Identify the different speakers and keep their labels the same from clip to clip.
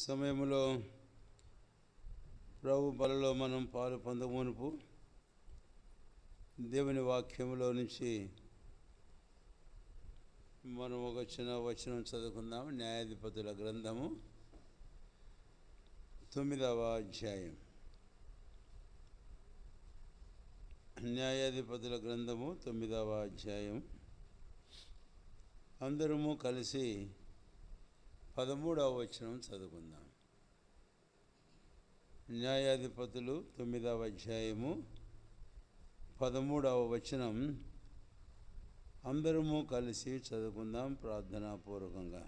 Speaker 1: సమయంలో ప్రభు బలలో మనం పాలు పొందమునుపు దేవుని వాక్యంలో నుంచి మనం ఒక చిన్న వచనం చదువుకుందాం. న్యాయాధిపతుల గ్రంథము 9వ అధ్యాయం. న్యాయాధిపతుల గ్రంథము 9వ అధ్యాయం. అందరము కలిసి 13వ వచనం చదువుకుందాం. న్యాయాధిపతులు 9వ అధ్యాయము 13వ వచనం అందరము కలిసి చదువుకుందాం ప్రార్థనాపూర్వకంగా.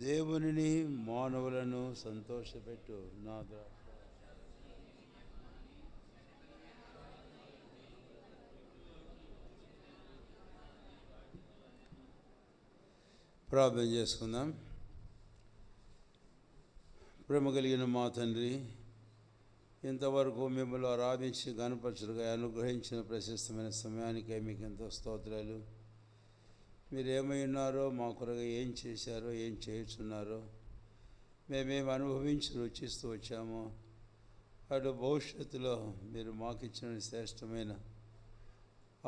Speaker 1: దేవునిని మానవులను సంతోషపెట్టు నా ప్రార్థన చేసుకుందాం. ప్రేమ కలిగిన మా తండ్రి, ఇంతవరకు మిమ్మల్ని ఆరాధించి గణపరచులుగా అనుగ్రహించిన ప్రశస్తమైన సమయానికై మీకు ఎంతో స్తోత్రాలు. మీరు ఏమై ఉన్నారో, మా కొరగా ఏం చేశారో, ఏం చేయుచున్నారో, మేమేమి అనుభవించి రుచిస్తూ వచ్చామో, అటు భవిష్యత్తులో మీరు మాకు ఇచ్చిన శ్రేష్టమైన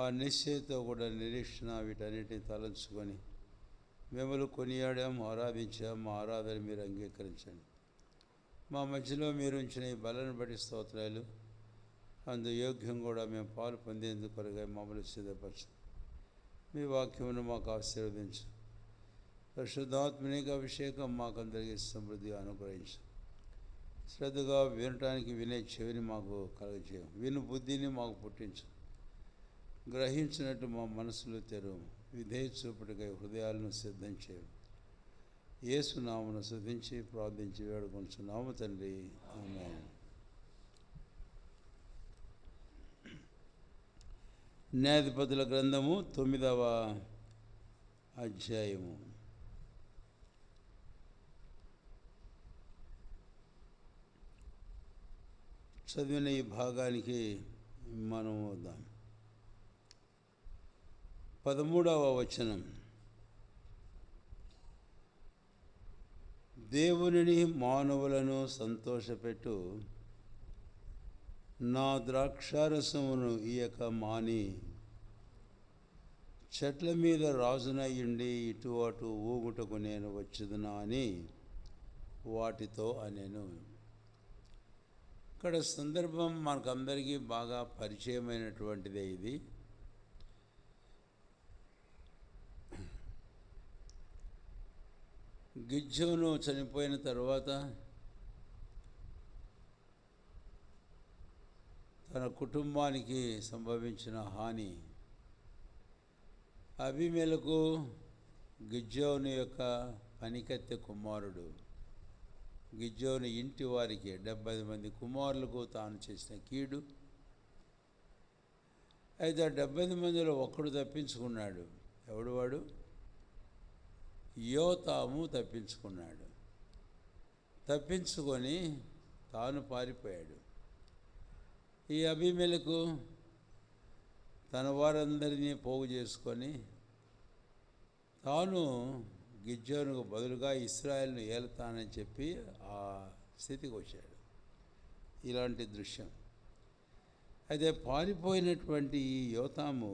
Speaker 1: ఆ నిశ్చయతో కూడా నిరీక్షణ వీటన్నిటిని తలంచుకొని మిమ్మల్ని కొనియాడాము, ఆరాధించాము. మా ఆరాధన మీరు అంగీకరించండి. మా మధ్యలో మీరు ఉంచిన ఈ బలను బట్టి స్తోత్రాలు. అందు యోగ్యం కూడా మేము పాలు పొందేందుకు కొరగా మమ్మల్ని సిద్ధపరచు. మీ వాక్యమును మాకు ఆశీర్వదించు. పరిశుద్ధాత్మనిక అభిషేకం మాకందరికీ సమృద్ధిగా అనుగ్రహించు. శ్రద్ధగా వినటానికి వినే చెవిని మాకు కలగజేయం. విను బుద్ధిని మాకు పుట్టించు. గ్రహించినట్టు మా మనసులు తెరువు. విధేయ చూపుటికై హృదయాలను సిద్ధం చేయు. యేసు నామమును స్తుతించి ప్రార్థించి వేడుకొంచున్నాము తండ్రి, ఆమేన్. న్యాయాధిపతుల గ్రంథము 9వ అధ్యాయము. చదివిన ఈ భాగానికి మనం వద్దాం. 13వ వచనం. దేవునిని మానవులను సంతోషపెట్టు, నా ద్రాక్షారసమును ఇయక మాని, చెట్ల మీద రాజునయ్యుండి ఇటు అటు ఊగుటకు నేను వచ్చుదునా అని వాటితో అనెను. ఇక్కడ సందర్భం మనకందరికీ బాగా పరిచయమైనటువంటిదే. ఇది గిద్యోను చనిపోయిన తర్వాత తన కుటుంబానికి సంభవించిన హాని, అబీమెలెకు గిద్యోను యొక్క పనికత్తె కుమారుడు, గిద్యోను ఇంటి వారికి 70 మంది కుమారులకు తాను చేసిన కీడు. అయితే ఆ 70 మందిలో ఒక్కడు తప్పించుకున్నాడు. ఎవడు వాడు? యోతాము తప్పించుకున్నాడు. తప్పించుకొని తాను పారిపోయాడు. ఈ అబీమెలెకు తన వారందరినీ పోగు చేసుకొని తాను గిద్యోనుకు బదులుగా ఇశ్రాయేలును ఏలుతానని చెప్పి ఆ స్థితికి వచ్చాడు. ఇలాంటి దృశ్యం. అయితే పారిపోయినటువంటి ఈ యోతాము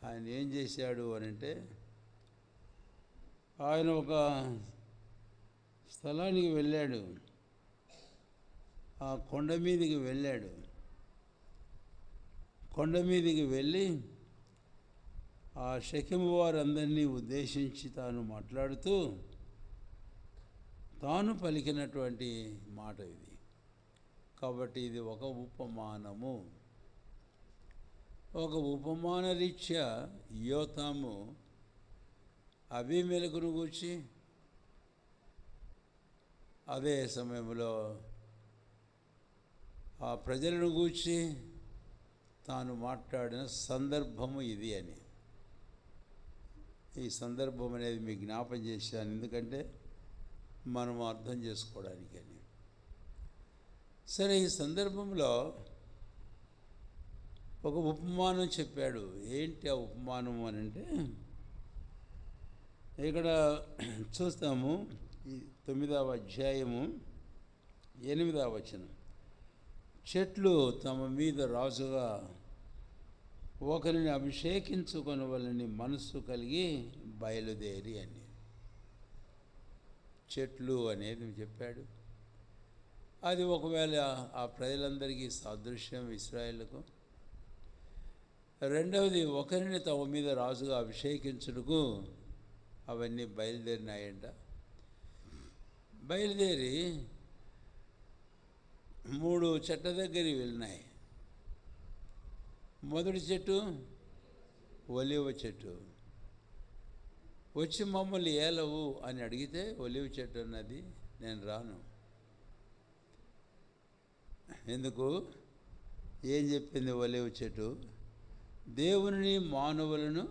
Speaker 1: ఆయన ఏం చేశాడు అని అంటే, ఆయన ఒక స్థలానికి వెళ్ళాడు. ఆ కొండ మీదికి వెళ్ళాడు. కొండ మీదికి వెళ్ళి ఆ షెకెము వారందరినీ ఉద్దేశించి తాను మాట్లాడుతూ తాను పలికినటువంటి మాట ఇది. కాబట్టి ఇది ఒక ఉపమానము. ఒక ఉపమాన రీత్యా యోతాము అబీమెలెకును గూర్చి, అదే సమయంలో ఆ ప్రజలను గూర్చి తాను మాట్లాడిన సందర్భము ఇది అని. ఈ సందర్భం అనేది మీకు జ్ఞాపం చేశాను, ఎందుకంటే మనం అర్థం చేసుకోవడానికి అని. సరే, ఈ సందర్భంలో ఒక ఉపమానం చెప్పాడు. ఏంటి ఆ ఉపమానం అని అంటే, ఇక్కడ చూస్తాము ఈ 9వ అధ్యాయము 8వ వచనం. చెట్లు తమ మీద రాజుగా ఒకరిని అభిషేకించుకొనవలని మనస్సు కలిగి బయలుదేరి అని. చెట్లు అనేది చెప్పాడు. అది ఒకవేళ ఆ ప్రజలందరికీ సాదృశ్యం ఇశ్రాయేలుకు. రెండవది, ఒకరిని తమ మీద రాజుగా అభిషేకించుటకు అవన్నీ బయలుదేరినాయంట. బయలుదేరి 3 చెట్ల దగ్గరికి వెళ్ళినాయి. మొదటి చెట్టు ఒలీవ చెట్టు. వచ్చి మమ్మల్ని ఏలవు అని అడిగితే ఒలీవ చెట్టు అన్నది నేను రాను. ఎందుకు? ఏం చెప్పింది ఒలీవ చెట్టు? దేవుని మానవులను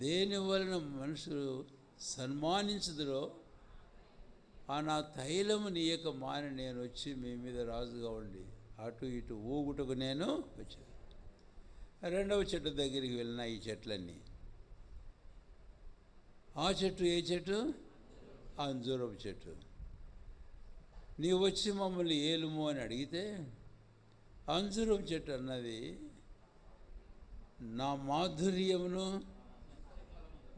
Speaker 1: దేని వలన మనుషులు సన్మానించుదురో ఆ నా తైలము నీయక మాని నేను వచ్చి మీ మీద రాజుగా ఉండి అటు ఇటు ఊగుటకు నేను వచ్చాను. రెండవ చెట్టు దగ్గరికి వెళ్ళిన ఈ చెట్లన్నీ. ఆ చెట్టు ఏ చెట్టు? అంజూరపు చెట్టు. నీవు వచ్చి మమ్మల్ని ఏలుము అని అడిగితే అంజూరపు చెట్టు అన్నది నా మాధుర్యమును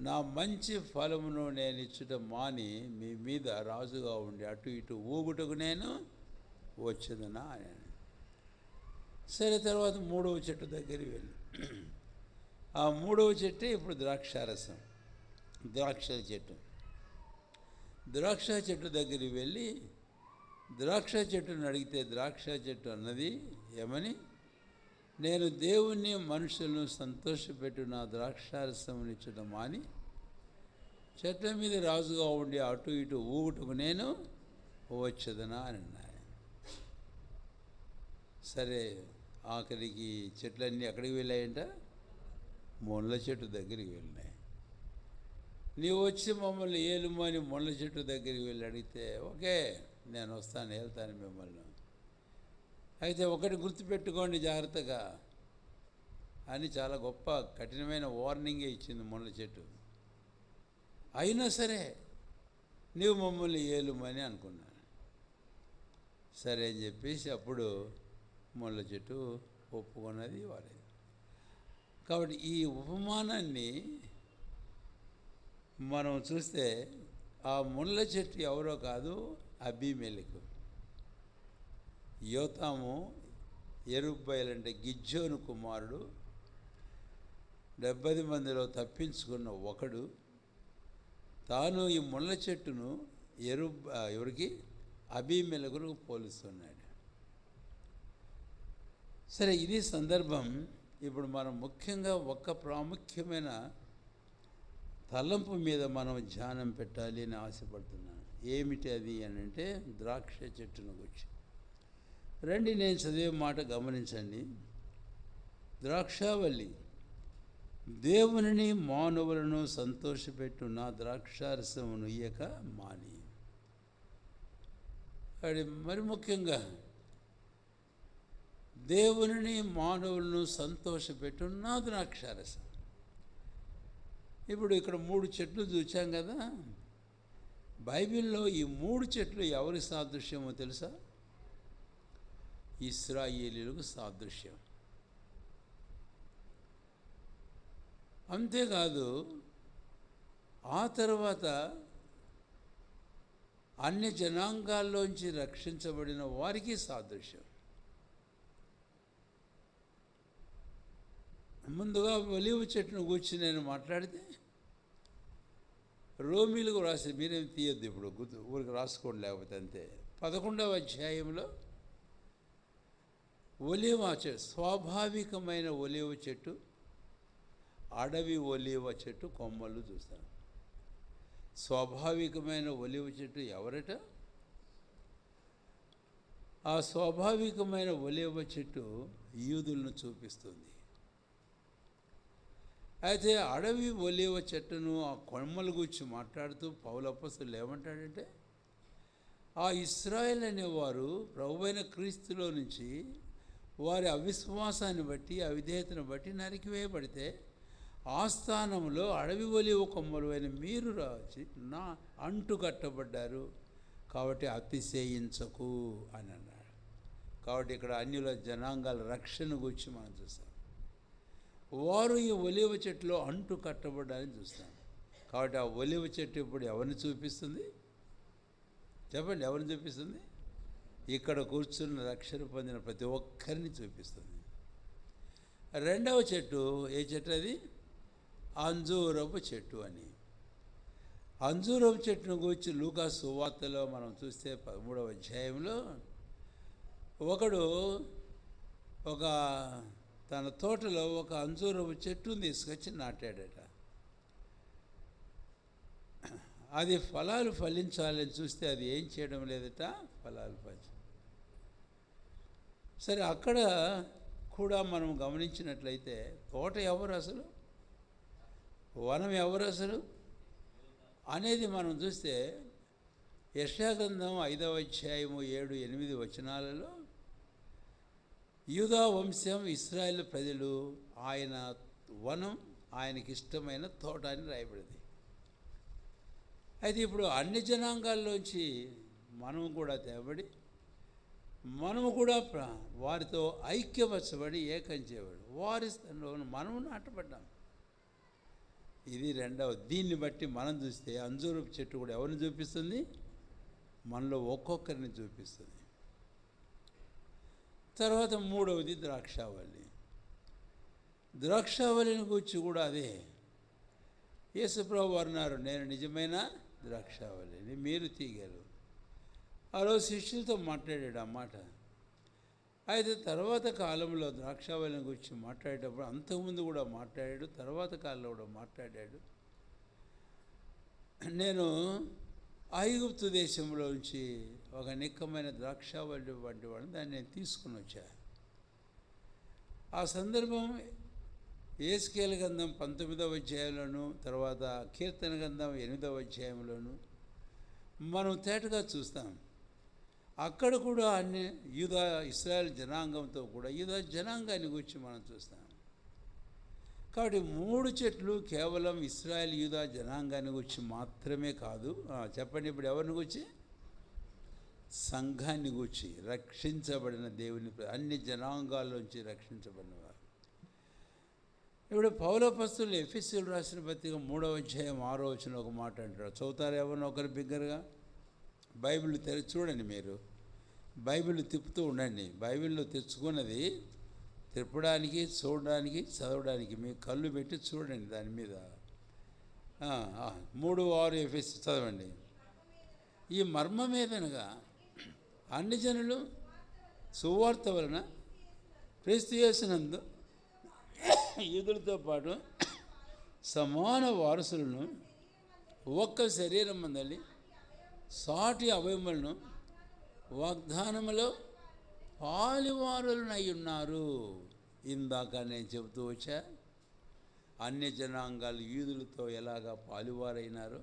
Speaker 1: నా మంచి ఫలమును నేను ఇచ్చుట మాని మీ మీద రాజుగా ఉండి అటు ఇటు ఊగుటకు నేను వచ్చేదనా అని. సరే, తర్వాత 3వ చెట్టు దగ్గరికి వెళ్ళి ఆ 3వ చెట్టే ఇప్పుడు ద్రాక్షారసం, ద్రాక్షల చెట్టు. ద్రాక్ష చెట్టు దగ్గరికి వెళ్ళి ద్రాక్ష చెట్టును అడిగితే ద్రాక్ష చెట్టు అన్నది ఏమని? నేను దేవుణ్ణి మనుషులను సంతోషపెట్టు నా ద్రాక్షారసమునిచ్చడం మాని చెట్ల మీద రాజుగా ఉండి అటు ఇటు ఊగుటకు నేను వచ్చేదనా అని అన్నాయి. సరే, ఆఖరికి చెట్లన్నీ ఎక్కడికి వెళ్ళాయంట? ముళ్ళ చెట్టు దగ్గరికి వెళ్ళినాయి. నీవు వచ్చి మమ్మల్ని ఏలుమని ముళ్ళ చెట్టు దగ్గరికి వెళ్ళి అడిగితే ఓకే, నేను వస్తాను, వెళ్తాను మిమ్మల్ని. అయితే ఒకటి గుర్తుపెట్టుకోండి జాగ్రత్తగా అని చాలా గొప్ప కఠినమైన వార్నింగే ఇచ్చింది ముళ్ళ చెట్టు. అయినా సరే నీవు మమ్మల్ని ఏలుమని అనుకున్నాను. సరే అని చెప్పేసి అప్పుడు ముళ్ళ చెట్టు ఒప్పుకున్నది వాడేది. కాబట్టి ఈ ఉపమానాన్ని మనం చూస్తే ఆ ముళ్ళ చెట్టు ఎవరో కాదు, అబీమెలెకు. యోతాము యెరుబ్బయలు అంటే గిద్యోను కుమారుడు, 70 మందిలో తప్పించుకున్న ఒకడు. తాను ఈ ముళ్ళ చెట్టును ఎవరికి? అబీమెలెకును పోలుస్తున్నాడు. సరే, ఇది సందర్భం. ఇప్పుడు మనం ముఖ్యంగా ఒక ప్రాముఖ్యమైన తలంపు మీద మనం ధ్యానం పెట్టాలి అని ఆశపడుతున్నాను. ఏమిటి అది అని అంటే ద్రాక్ష చెట్టును గురించి. రండి, నేను చదివే మాట గమనించండి. ద్రాక్షావల్లి దేవునిని మానవులను సంతోషపెట్టు నా ద్రాక్షారసమును ఇయ్యక మాని. అది మరి ముఖ్యంగా దేవునిని మానవులను సంతోషపెట్టు నా ద్రాక్షారసం. ఇప్పుడు ఇక్కడ 3 చెట్లు చూచాం కదా. బైబిల్లో ఈ 3 చెట్లు ఎవరి సాదృశ్యమో తెలుసా? ఇశ్రాయేలీయులకు సాదృశ్యం. అంతేకాదు, ఆ తర్వాత అన్య జనాంగాల్లోంచి రక్షించబడిన వారికి సాదృశ్యం. ముందుగా ఒలీవ చెట్టును కూర్చి నేను మాట్లాడితే రోమీలకు రాసి, మీరేం తీయొద్దు ఇప్పుడు, ఊరికి రాసుకోండి లేకపోతే అంతే. 11వ అధ్యాయంలో ఒలీవ చెట్టు, స్వాభావికమైన ఒలీవ చెట్టు, అడవి ఒలీవ చెట్టు కొమ్మలు చూస్తాను. స్వాభావికమైన ఒలీవ చెట్టు ఎవరట? ఆ స్వాభావికమైన ఒలీవ చెట్టు యూదులను చూపిస్తుంది. అయితే అడవి ఒలీవ చెట్టును ఆ కొమ్మల గురించి మాట్లాడుతూ పౌలు అపోస్తలుడు ఏమంటాడంటే, ఆ ఇశ్రాయేల్ అనేవారు ప్రభువైన క్రీస్తులో నుంచి వారి అవిశ్వాసాన్ని బట్టి, అవిధేయతను బట్టి నరికివేయబడితే ఆస్థానంలో అడవి ఒలివ కొమ్మలు అయిన మీరు రాచి నా అంటు కట్టబడ్డారు, కాబట్టి అతిశయించకు అని అన్నాడు. కాబట్టి ఇక్కడ అన్యుల జనాంగాల రక్షణ గురించి మనం చూస్తాం. వారు ఈ ఒలివ చెట్టులో అంటు కట్టబడ్డారని చూస్తాం. కాబట్టి ఆ ఒలివ చెట్టు ఇప్పుడు ఎవరిని చూపిస్తుంది చెప్పండి? ఎవరిని చూపిస్తుంది? ఇక్కడ కూర్చున్న రక్షణ పొందిన ప్రతి ఒక్కరిని చూపిస్తుంది. రెండవ చెట్టు ఏ చెట్టు? అది అంజూరపు చెట్టు అని. అంజూరపు చెట్టును గురించి లూకా సువార్తలో మనం చూస్తే 13వ అధ్యాయంలో ఒకడు తన తోటలో ఒక అంజూరపు చెట్టును తీసుకొచ్చి నాటాడట. అది ఫలాలు ఫలించాలని చూస్తే అది ఏం చేయడం లేదట, ఫలాలు సరే, అక్కడ కూడా మనం గమనించినట్లయితే తోట ఎవరు అసలు, వనం ఎవరు అసలు అనేది మనం చూస్తే యెషయా గ్రంథం 5వ అధ్యాయము 7, 8 వచనాలలో యూదా వంశం ఇశ్రాయేలు ప్రజలు ఆయన వనం, ఆయనకి ఇష్టమైన తోట అని రాయబడింది. అయితే ఇప్పుడు అన్ని జనాంగాల్లోంచి మనము కూడా తేబడి మనము కూడా వారితో ఐక్యపరచబడి ఏకం చేయబడి వారి స్థానంలో మనము నాటబడ్డాం. ఇది రెండవ. దీన్ని బట్టి మనం చూస్తే అంజూరపు చెట్టు కూడా ఎవరిని చూపిస్తుంది? మనలో ఒక్కొక్కరిని చూపిస్తుంది. తర్వాత మూడవది ద్రాక్షావళి. ద్రాక్షావళిని గురించి కూడా అదే. యేసుప్రభు అన్నారు, నేను నిజమైన ద్రాక్షావళిని, మీరు తీగలు. ఆ రోజు శిష్యులతో మాట్లాడాడు ఆ మాట. అయితే తర్వాత కాలంలో ద్రాక్షావళిని గురించి మాట్లాడేటప్పుడు అంతకుముందు కూడా మాట్లాడాడు, తర్వాత కాలంలో కూడా మాట్లాడాడు. నేను ఐగుప్తు దేశంలో నుంచి ఒక నిక్కమైన ద్రాక్షావళి వంటి వాడిని దాన్ని నేను తీసుకుని వచ్చా. ఆ సందర్భం యేస్కేలు గ్రంథం 19వ అధ్యాయంలోను, తర్వాత కీర్తన గ్రంథం 8వ అధ్యాయంలోను మనం తేటగా చూస్తాం. అక్కడ కూడా అన్ని యూదా ఇశ్రాయేల్ జనాంగంతో కూడా యూదా జనాంగాన్ని గురించి మనం చూస్తాం. కాబట్టి 3 చెట్లు కేవలం ఇశ్రాయేల్ యూదా జనాంగాన్ని గురించి మాత్రమే కాదు. చెప్పండి, ఇప్పుడు ఎవరిని గురించి? సంఘాన్ని గురించి, రక్షించబడిన దేవుని, అన్ని జనాంగాల్లోంచి రక్షించబడిన వారు. ఇప్పుడు పౌలపస్తులు ఎఫెసీయులు రాసిన పత్రిక 3వ అధ్యాయం 6వ వచనం ఒక మాట అంటారు. చదువుతారు ఎవరిని ఒకరు బిగ్గరగా? బైబిల్ చూడండి, మీరు బైబిల్ తిప్పుతూ ఉండండి. బైబిల్లో తెచ్చుకున్నది తిప్పడానికి, చూడడానికి, చదవడానికి మీ కళ్ళు పెట్టి చూడండి. దాని మీద 3:6 ఎఫెసీ చదవండి. ఈ మర్మం ఏదనగా అన్ని జనులు సువార్త వలన క్రీస్తు యేసునందు యూదులతో పాటు సమాన వారసులను, ఒక్క శరీరం మందలి సాటి అవయములను వాగ్దానములో పాలువారులనై ఉన్నారు. ఇందాక నేను చెబుతూ వచ్చా, అన్య జనాంగాలు యూదులతో ఎలాగా పాలువారైనారో.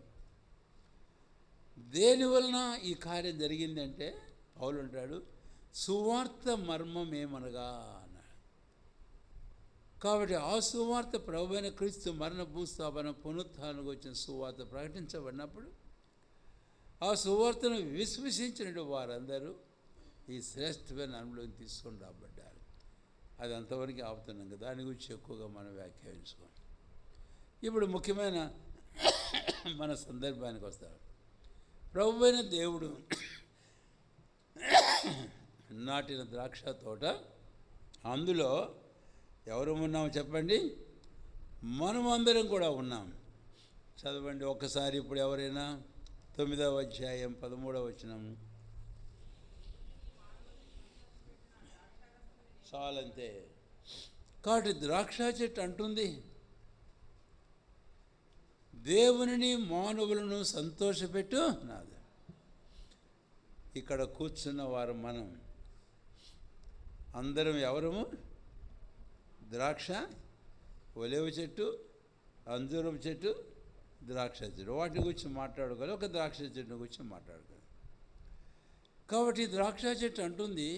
Speaker 1: దేనివలన ఈ కార్యం జరిగిందంటే పౌలు అంటాడు, సువార్త మర్మం ఏమనగా అన్నాడు. కాబట్టి ఆ సువార్త ప్రభువైన క్రీస్తు మరణ భూస్థాపన పునరుత్థానానికి వచ్చిన సువార్త ప్రకటించబడినప్పుడు ఆ సువార్తను విశ్వసించిన వారందరూ ఈ శ్రేష్టమైన అనుభవం తీసుకొని రాబడ్డారు. అది అంతవరకు ఆపుతున్నాం కదా, దాని గురించి ఎక్కువగా మనం వ్యాఖ్యానించుకోం. ఇప్పుడు ముఖ్యమైన మన సందర్భానికి వస్తాం. ప్రభువైన దేవుడు నాటిన ద్రాక్ష తోట, అందులో ఎవరు ఉన్నామో చెప్పండి? మనం అందరం కూడా ఉన్నాం. చదవండి ఒక్కసారి ఇప్పుడు ఎవరైనా 9వ అధ్యాయం 13వ వచనం. చాలంతే. కాబట్టి ద్రాక్ష చెట్టు అంటుంది, దేవునిని మానవులను సంతోషపెట్టు నాది. ఇక్కడ కూర్చున్న వారు మనం అందరం ఎవరము? ద్రాక్ష, ఒలివ చెట్టు, అంజూరపు చెట్టు, ద్రాక్ష చెట్టు. వాటి గురించి మాట్లాడుకోవాలి, ఒక ద్రాక్ష చెట్టు గురించి మాట్లాడుకోవాలి. కాబట్టి ద్రాక్ష చెట్టు అంటుంది,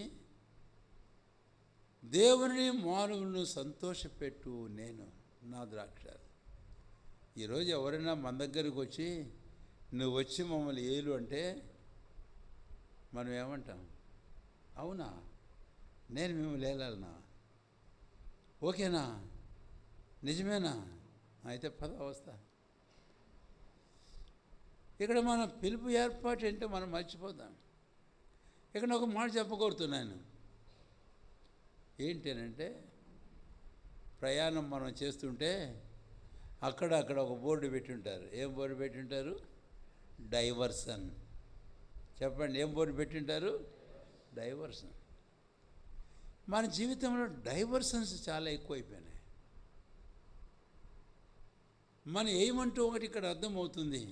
Speaker 1: దేవుని మానవులను సంతోషపెట్టు నేను నా ద్రాక్ష. ఈరోజు ఎవరైనా మన దగ్గరికి వచ్చి నువ్వు వచ్చి మమ్మల్ని ఏలు అంటే మనం ఏమంటాం? అవునా, నేను మిమ్మల్ని ఏలాలనా? ఓకేనా, నిజమేనా? అయితే పద వస్తా. ఇక్కడ మన పిలుపు ఏర్పాటు ఏంటో మనం మర్చిపోతాం. ఇక్కడ ఒక మాట చెప్పగోరుతున్నాను. ఏంటనంటే, ప్రయాణం మనం చేస్తుంటే అక్కడ ఒక బోర్డు పెట్టింటారు. ఏం బోర్డు పెట్టింటారు? డైవర్షన్. చెప్పండి, ఏం బోర్డు పెట్టింటారు? డైవర్షన్. మన జీవితంలో డైవర్షన్స్ చాలా ఎక్కువైపోయినాయి. మన ఏమంటూ ఒకటి ఇక్కడ అర్థమవుతుంది.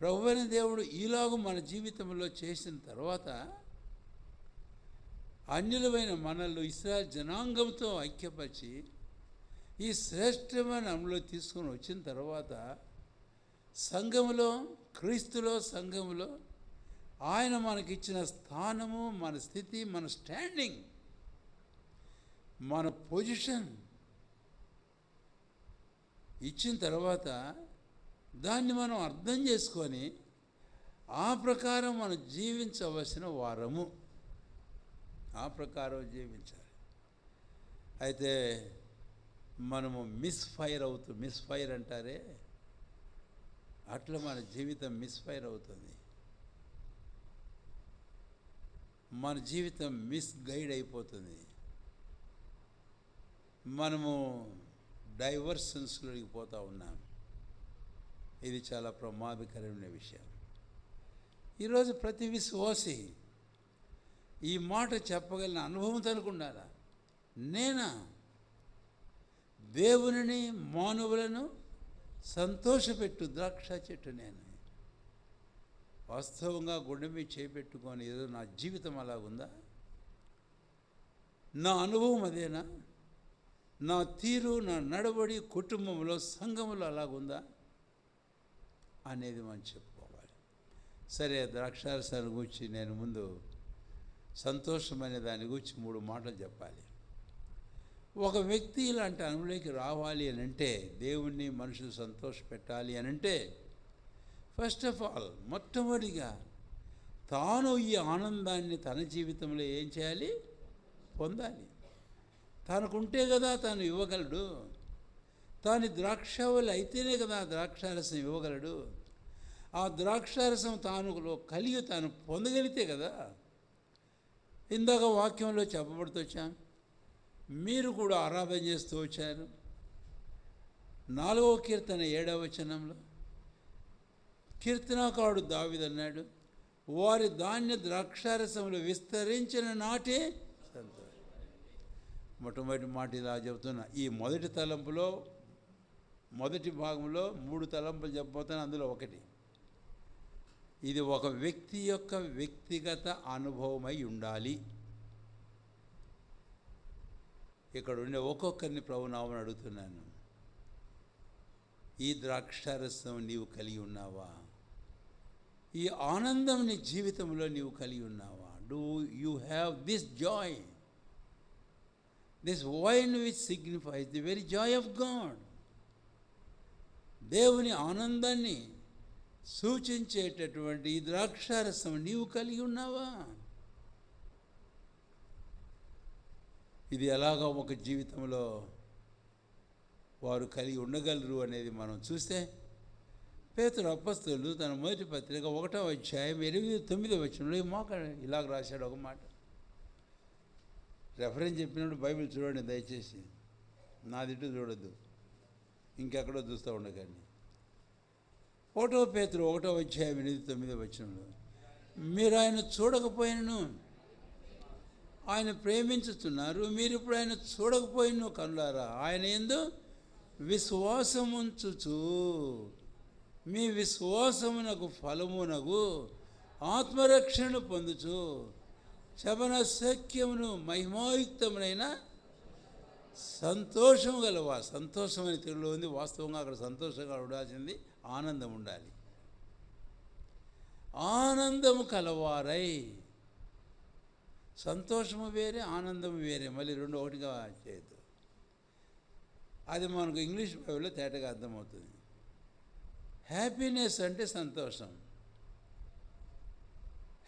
Speaker 1: ప్రభువైన దేవుడు ఈలాగు మన జీవితంలో చేసిన తర్వాత అన్యులమైన మనల్ని ఇశ్రాయేలు జనాంగంతో ఐక్యపరిచి ఈ శ్రేష్టమైన అమలు తీసుకొని వచ్చిన తర్వాత సంఘములో, క్రీస్తులో సంఘములో ఆయన మనకిచ్చిన స్థానము, మన స్థితి, మన స్టాండింగ్, మన పొజిషన్ ఇచ్చిన తర్వాత దాన్ని మనం అర్థం చేసుకొని ఆ ప్రకారం మనం జీవించవలసిన వారము. ఆ ప్రకారం జీవించాలి. అయితే మనము మిస్ఫైర్ అంటారే, అట్లా మన జీవితం మిస్ఫైర్ అవుతుంది. మన జీవితం మిస్గైడ్ అయిపోతుంది. మనము డైవర్షన్స్లోకి పోతూ ఉన్నాం. ఇది చాలా ప్రమాదకరమైన విషయం. ఈరోజు ప్రతి విశ్వాసి ఈ మాట చెప్పగలిగిన అనుభవం తనకుండాలా? నేనా దేవునిని, మానవులను సంతోషపెట్టు ద్రాక్ష చెట్టు నేను. వాస్తవంగా గుండె మీద చేపెట్టుకొని ఏదో నా జీవితం అలాగుందా? నా అనుభవం అదేనా? నా తీరు, నా నడవడి కుటుంబంలో, సంఘంలో అలాగుందా అనేది మనం చెప్పుకోవాలి. సరే, ద్రాక్షారసాన్ని గురించి నేను ముందు సంతోషమైన దాని గురించి 3 మాటలు చెప్పాలి. ఒక వ్యక్తి ఇలాంటి అనుభవంలోకి రావాలి అని అంటే, దేవుణ్ణి, మనుషులు సంతోషపెట్టాలి అని అంటే, ఫస్ట్ ఆఫ్ ఆల్ మొట్టమొదటిగా తాను ఈ ఆనందాన్ని తన జీవితంలో ఏం చేయాలి? పొందాలి. తనకుంటే కదా తాను ఇవ్వగలడు. తాను ద్రాక్షావళి అయితేనే కదా ద్రాక్షారసం ఇవ్వగలడు. ఆ ద్రాక్షారసం తానులో కలిగి తాను పొందగలిగితే కదా. ఇందాక వాక్యంలో చెప్పబడుతూ వచ్చాం, మీరు కూడా ఆరాధన చేస్తూ వచ్చారు. 4వ కీర్తన 7వ వచనంలో కీర్తనాకారుడు దావీదు అన్నాడు, వారి ధాన్య ద్రాక్షారసములు విస్తరించిన నాటే సంతోషం. మొట్టమొదటి మాట ఇలా చెబుతున్నా. ఈ మొదటి తలంపులో, మొదటి భాగంలో 3 తలంపులు చెప్పబోతాను. అందులో ఒకటి, ఇది ఒక వ్యక్తి యొక్క వ్యక్తిగత అనుభవమై ఉండాలి. ఇక్కడ ఉండే ఒక్కొక్కరిని ప్రభునామని అడుగుతున్నాను, ఈ ద్రాక్షారసం నీవు కలిగి ఉన్నావా? ఈ ఆనందం నీ జీవితంలో నీవు కలిగి ఉన్నావా? Do you have this Joy, this wine which signifies the very Joy of God? దేవుని ఆనందాన్ని సూచించేటటువంటి ఈ ద్రాక్షారసం నీవు కలిగి ఉన్నావా? ఇది ఎలాగో ఒక జీవితంలో వారు కలిగి ఉండగలరు అనేది మనం చూస్తే, పేతురు అపొస్తలుడు తన మొదటి పత్రిక 1వ అధ్యాయం 8-9 వచనంలో ఈ మాట ఇలాగ రాశాడు. ఒక మాట రెఫరెన్స్ చెప్పినప్పుడు బైబిల్ చూడండి దయచేసి, నాదిట్టు చూడొద్దు, ఇంకెక్కడో చూస్తూ ఉండకండి. 1వ పేతురు 1వ అధ్యాయం 8-9 వచనంలో, మీరు ఆయన చూడకపోయినను ఆయన ప్రేమించుతున్నారు, మీరు ఇప్పుడు ఆయన చూడకపోయిన కనులారా ఆయన యందు విశ్వాసముంచుచు మీ విశ్వాసమునకు ఫలమునగు ఆత్మరక్షణను పొందుచు శబన సఖ్యమును మహిమాయుక్తమునైన సంతోషం గలవా. సంతోషం అని తెలుగులో ఉంది. వాస్తవంగా అక్కడ సంతోషంగా ఉండాల్సింది ఆనందం ఉండాలి. ఆనందము కలవారై, సంతోషము వేరే, ఆనందము వేరే, మళ్ళీ 2 ఒకటిగా చేయొద్దు. అది మనకు ఇంగ్లీష్ బైబిల్లో తేటగా అర్థమవుతుంది. హ్యాపీనెస్ అంటే సంతోషం.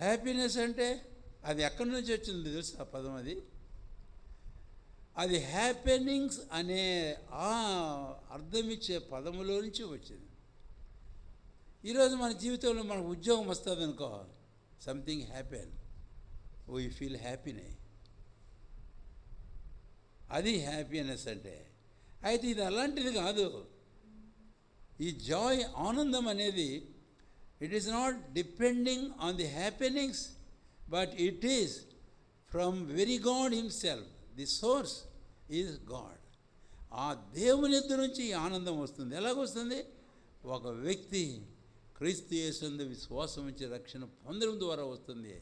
Speaker 1: హ్యాపీనెస్ అంటే అది ఎక్కడి నుంచి వచ్చింది తెలుసు ఆ పదం? అది హ్యాపెనింగ్స్ అనే ఆ అర్థమిచ్చే పదములో నుంచి వచ్చింది. ఈరోజు మన జీవితంలో మనకు ఉద్యోగం వస్తుంది అనుకో, సంథింగ్ హ్యాపెన్, వీ ఫీల్ హ్యాపీనే, అది హ్యాపీనెస్ అంటే. అయితే ఇది అలాంటిది కాదు. ఈ జాయ్, ఆనందం అనేది it is not depending on the happenings, but it is from very God himself. The source is God. ఆ దేవుని ఎదురు నుంచి ఈ ఆనందం వస్తుంది. ఎలాగొస్తుంది? ఒక వ్యక్తి క్రీస్తు యేసునందు విశ్వాసం ఉంచి రక్షణ పొందడం ద్వారా వస్తుంది.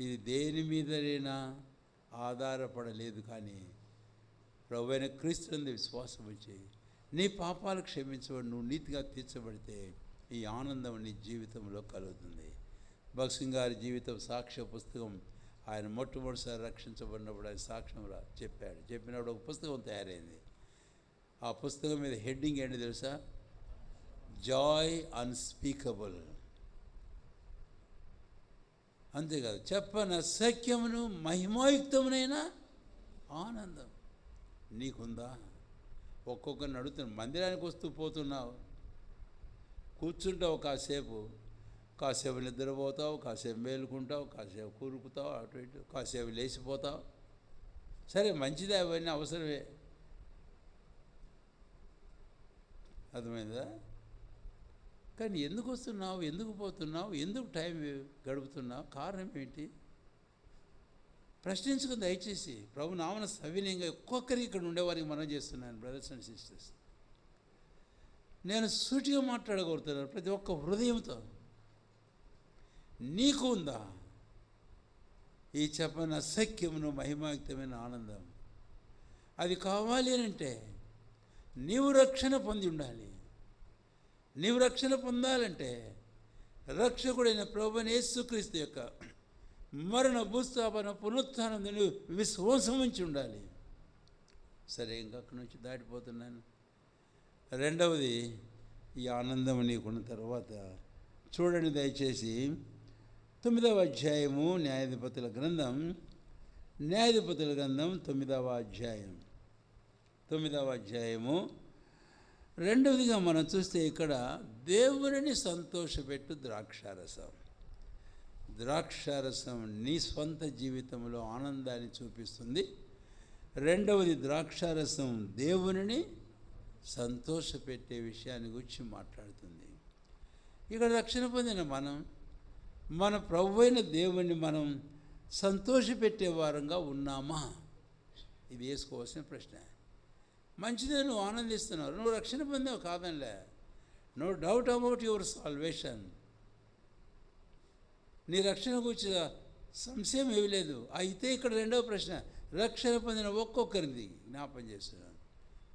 Speaker 1: ఇది దేని మీదైనా ఆధారపడలేదు, కానీ ప్రభువైన క్రీస్తునందు విశ్వాసం వచ్చి నీ పాపాలు క్షమించబడి నువ్వు నీతిగా తీర్చబడితే ఈ ఆనందం నీ జీవితంలో కలుగుతుంది. భగత్ సింగ్ గారి జీవితం సాక్ష్య పుస్తకం, ఆయన మొట్టమొదటిసారి రక్షించబడినప్పుడు ఆయన సాక్ష్యం చెప్పినప్పుడు ఒక పుస్తకం తయారైంది. ఆ పుస్తకం మీద హెడ్డింగ్ ఏంటి తెలుసా? Joy unspeakable. అంతేకాదు, చెప్పన సఖ్యమును మహిమాయుక్తమునైన ఆనందం నీకుందా? ఒక్కొక్కరిని అడుగుతున్నావు. మందిరానికి వస్తూ పోతున్నావు, కూర్చుంటావు, కాసేపు నిద్రపోతావు, కాసేపు మేలుకుంటావు, కాసేపు కూరుకుతావు, అటు ఇటు, కాసేపు లేచిపోతావు. సరే, మంచిదే, అవన్నీ అవసరమే. అర్థమైందా? కానీ ఎందుకు వస్తున్నావు, ఎందుకు పోతున్నావు, ఎందుకు టైం గడుపుతున్నావు, కారణం ఏంటి? ప్రశ్నించుకుని దయచేసి ప్రభు నామన సవినయంగా ఒక్కొక్కరికి ఇక్కడ ఉండేవారికి మనం చేస్తున్నాను. బ్రదర్స్ అండ్ సిస్టర్స్, నేను సూటిగా మాట్లాడగలుగుతున్నాను ప్రతి ఒక్క హృదయంతో. నీకు ఉందా ఈ చెప్పన అసఖ్యమును మహిమాయుక్తమైన ఆనందం? అది కావాలి అంటే నీవు రక్షణ పొంది ఉండాలి. నీవు రక్షణ పొందాలంటే రక్షకుడైన ప్రభువైన యేసుక్రీస్తు యొక్క మరణ, భూస్థాపన, పునరుత్థానం నువ్వు విశ్వాసం ఉంచి ఉండాలి. సరే, ఇంకా అక్కడి నుంచి దాటిపోతున్నాను. రెండవది, ఈ ఆనందం నీకున్న తర్వాత చూడండి దయచేసి 9వ అధ్యాయము న్యాయాధిపతుల గ్రంథం 9వ అధ్యాయము రెండవదిగా మనం చూస్తే ఇక్కడ దేవునిని సంతోషపెట్టు ద్రాక్షారసం నీ స్వంత జీవితంలో ఆనందాన్ని చూపిస్తుంది. రెండవది, ద్రాక్షారసం దేవునిని సంతోషపెట్టే విషయాన్ని గురించి మాట్లాడుతుంది. ఇక్కడ రక్షణ పొందిన మన ప్రభువైన దేవుణ్ణి మనం సంతోషపెట్టే వారంగా ఉన్నామా? ఇది వేసుకోవాల్సిన ప్రశ్న. మంచిదే, నువ్వు ఆనందిస్తున్నావు, నువ్వు రక్షణ పొందావు, కాదనిలే, no doubt about your salvation. నీ రక్షణ గురించి సంశయం ఏమీ లేదు. అయితే ఇక్కడ రెండవ ప్రశ్న, రక్షణ పొందిన ఒక్కొక్కరిని జ్ఞాపం చేస్తున్నాను.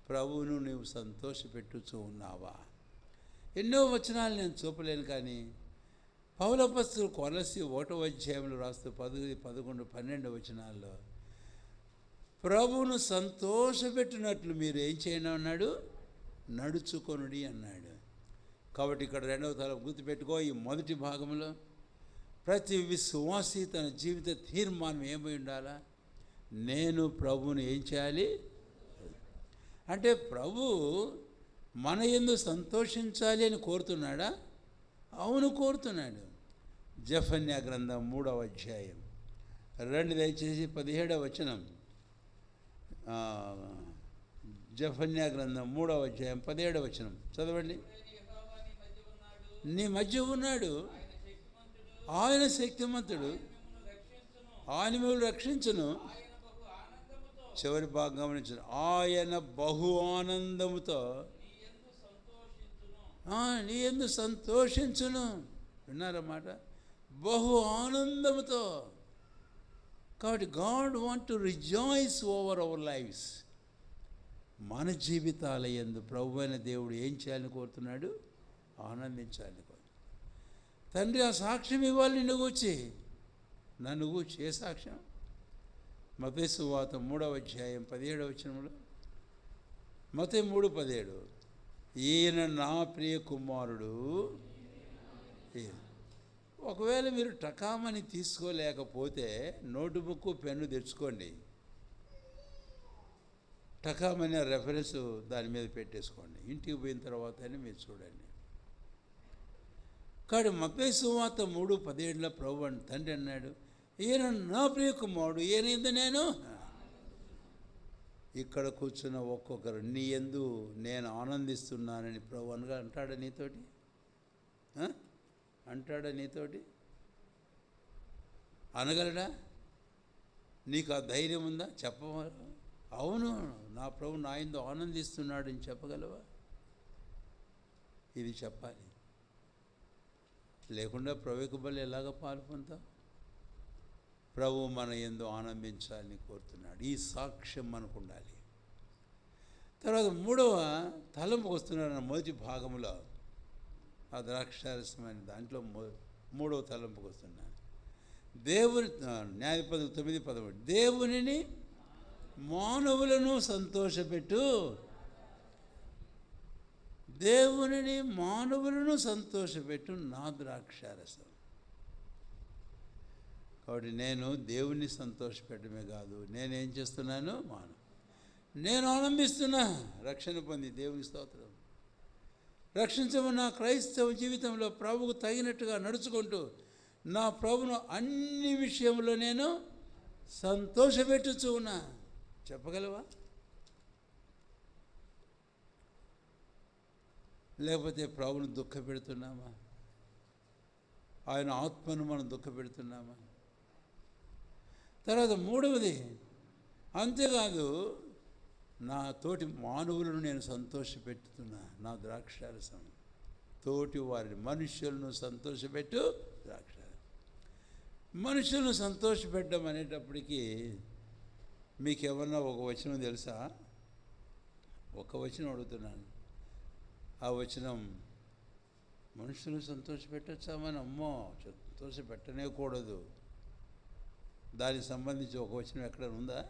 Speaker 1: ప్రభువును నీవు సంతోషపెట్టుచూ ఉన్నావా? ఎన్నో వచనాలు నేను చూపలేను, కానీ పౌలు అపోస్తలుడు కొలస్సీ 1వ అధ్యాయంలో రాస్తూ 10, 11, 12 వచనాల్లో ప్రభువును సంతోషపెట్టినట్లు మీరు ఏం చేయను అన్నాడు? నడుచుకొనుడి అన్నాడు. కాబట్టి ఇక్కడ రెండవ తలం గుర్తుపెట్టుకో. ఈ మొదటి భాగంలో ప్రతి విశ్వాసి తన జీవిత తీర్మానం ఏమై ఉండాలా? నేను ప్రభువుని ఏం చేయాలి అంటే, ప్రభు మన యందు సంతోషించాలి అని కోరుతున్నాడా? అవును, కోరుతున్నాడు. జెఫన్యా గ్రంథం 3వ అధ్యాయం దయచేసి 17వ వచనం. జెఫన్యా గ్రంథం 3వ అధ్యాయం 17వ వచనం చదవండి. నీ మధ్య ఉన్నాడు, ఆయన శక్తిమంతుడు, ఆయన మిమ్మల్ని రక్షించును. చివరి భాగం గమనించను, ఆయన బహు ఆనందముతో నీ యందు సంతోషించును. విన్నారన్నమాట? బహు ఆనందముతో. కాబట్టి God want to rejoice over our lives. మన జీవితాల యందు ప్రభువైన దేవుడు ఏం చేయాలని కోరుతున్నాడు? ఆనందించాలని కోరుతున్నాడు. తండ్రి ఆ సాక్ష్యం ఇవ్వాలి నిన్ను గూర్చి, నన్ను గూర్చి. ఏ సాక్ష్యం? మత్తయి సువార్త 3వ అధ్యాయం 17వ వచనంలో మత్తయి 3:17 ఈయన నా ప్రియ కుమారుడు. ఒకవేళ మీరు టకామని తీసుకోలేకపోతే నోటుబుక్ పెన్ను తెచ్చుకోండి, టకామని రెఫరెన్స్ దాని మీద పెట్టేసుకోండి, ఇంటికి పోయిన తర్వాత అని మీరు చూడండి. కానీ మత్తయి సువార్త 3:17 ప్రభు తండ్రి అన్నాడు, ఈయన నా ప్రియ కుమారుడు, ఈయన నేను. ఇక్కడ కూర్చున్న ఒక్కొక్కరు నీ యందు నేను ఆనందిస్తున్నానని ప్రభు అనగా అంటాడా నీతోటి? అంటాడా నీతోటి? అనగలడా? నీకు ఆ ధైర్యం ఉందా? చెప్పవా? అవును, నా ప్రభు నా యందు ఆనందిస్తున్నాడు అని చెప్పగలవా? ఇది చెప్పాలి. లేకుండా ప్రభువుకు బలి ఎలాగ పాలు పొందుతాం? ప్రభు మన యందు ఆనందించాలని కోరుతున్నాడు. ఈ సాక్ష్యం మనకు ఉండాలి. తర్వాత 3వ తలంపుకు వస్తున్నాడు. మొదటి భాగంలో ఆ ద్రాక్షారసమైన దాంట్లో 3వ తలంపుకు వస్తున్నాడు. దేవుని న్యాయపదం 9:13 దేవునిని మానవులను సంతోషపెట్టు, దేవునిని మానవులను సంతోషపెట్టు నా ద్రాక్షారసం. కాబట్టి నేను దేవుణ్ణి సంతోషపెట్టడమే కాదు, నేనేం చేస్తున్నాను? నేను ఆనందిస్తున్నా రక్షణ పొంది. దేవుని స్తోత్రం. రక్షించమన్న క్రైస్తవ జీవితంలో ప్రభువుకు తగినట్టుగా నడుచుకుంటూ నా ప్రభును అన్ని విషయంలో నేను సంతోషపెట్టుచూ ఉన్నా. చెప్పగలవా? లేకపోతే ప్రభువును దుఃఖపెడుతున్నామా? ఆయన ఆత్మను మనం దుఃఖపెడుతున్నామా? తర్వాత 3వది, అంతేకాదు నా తోటి మానవులను నేను సంతోషపెట్టుతున్నా నా ద్రాక్షారసం. తోటి వారిని మనుష్యులను సంతోషపెట్టు ద్రాక్షారసం. మనుషులను సంతోషపెట్టడం అనేటప్పటికీ మీకేమన్నా ఒక వచనం తెలుసా? ఒక వచనం అడుగుతున్నాను. ఆ వచనం మనుషులను సంతోషపెట్టచ్చా? మనం అమ్మో సంతోషపెట్టనే కూడదు. దానికి సంబంధించి ఒక వచనం ఎక్కడ ఉందా?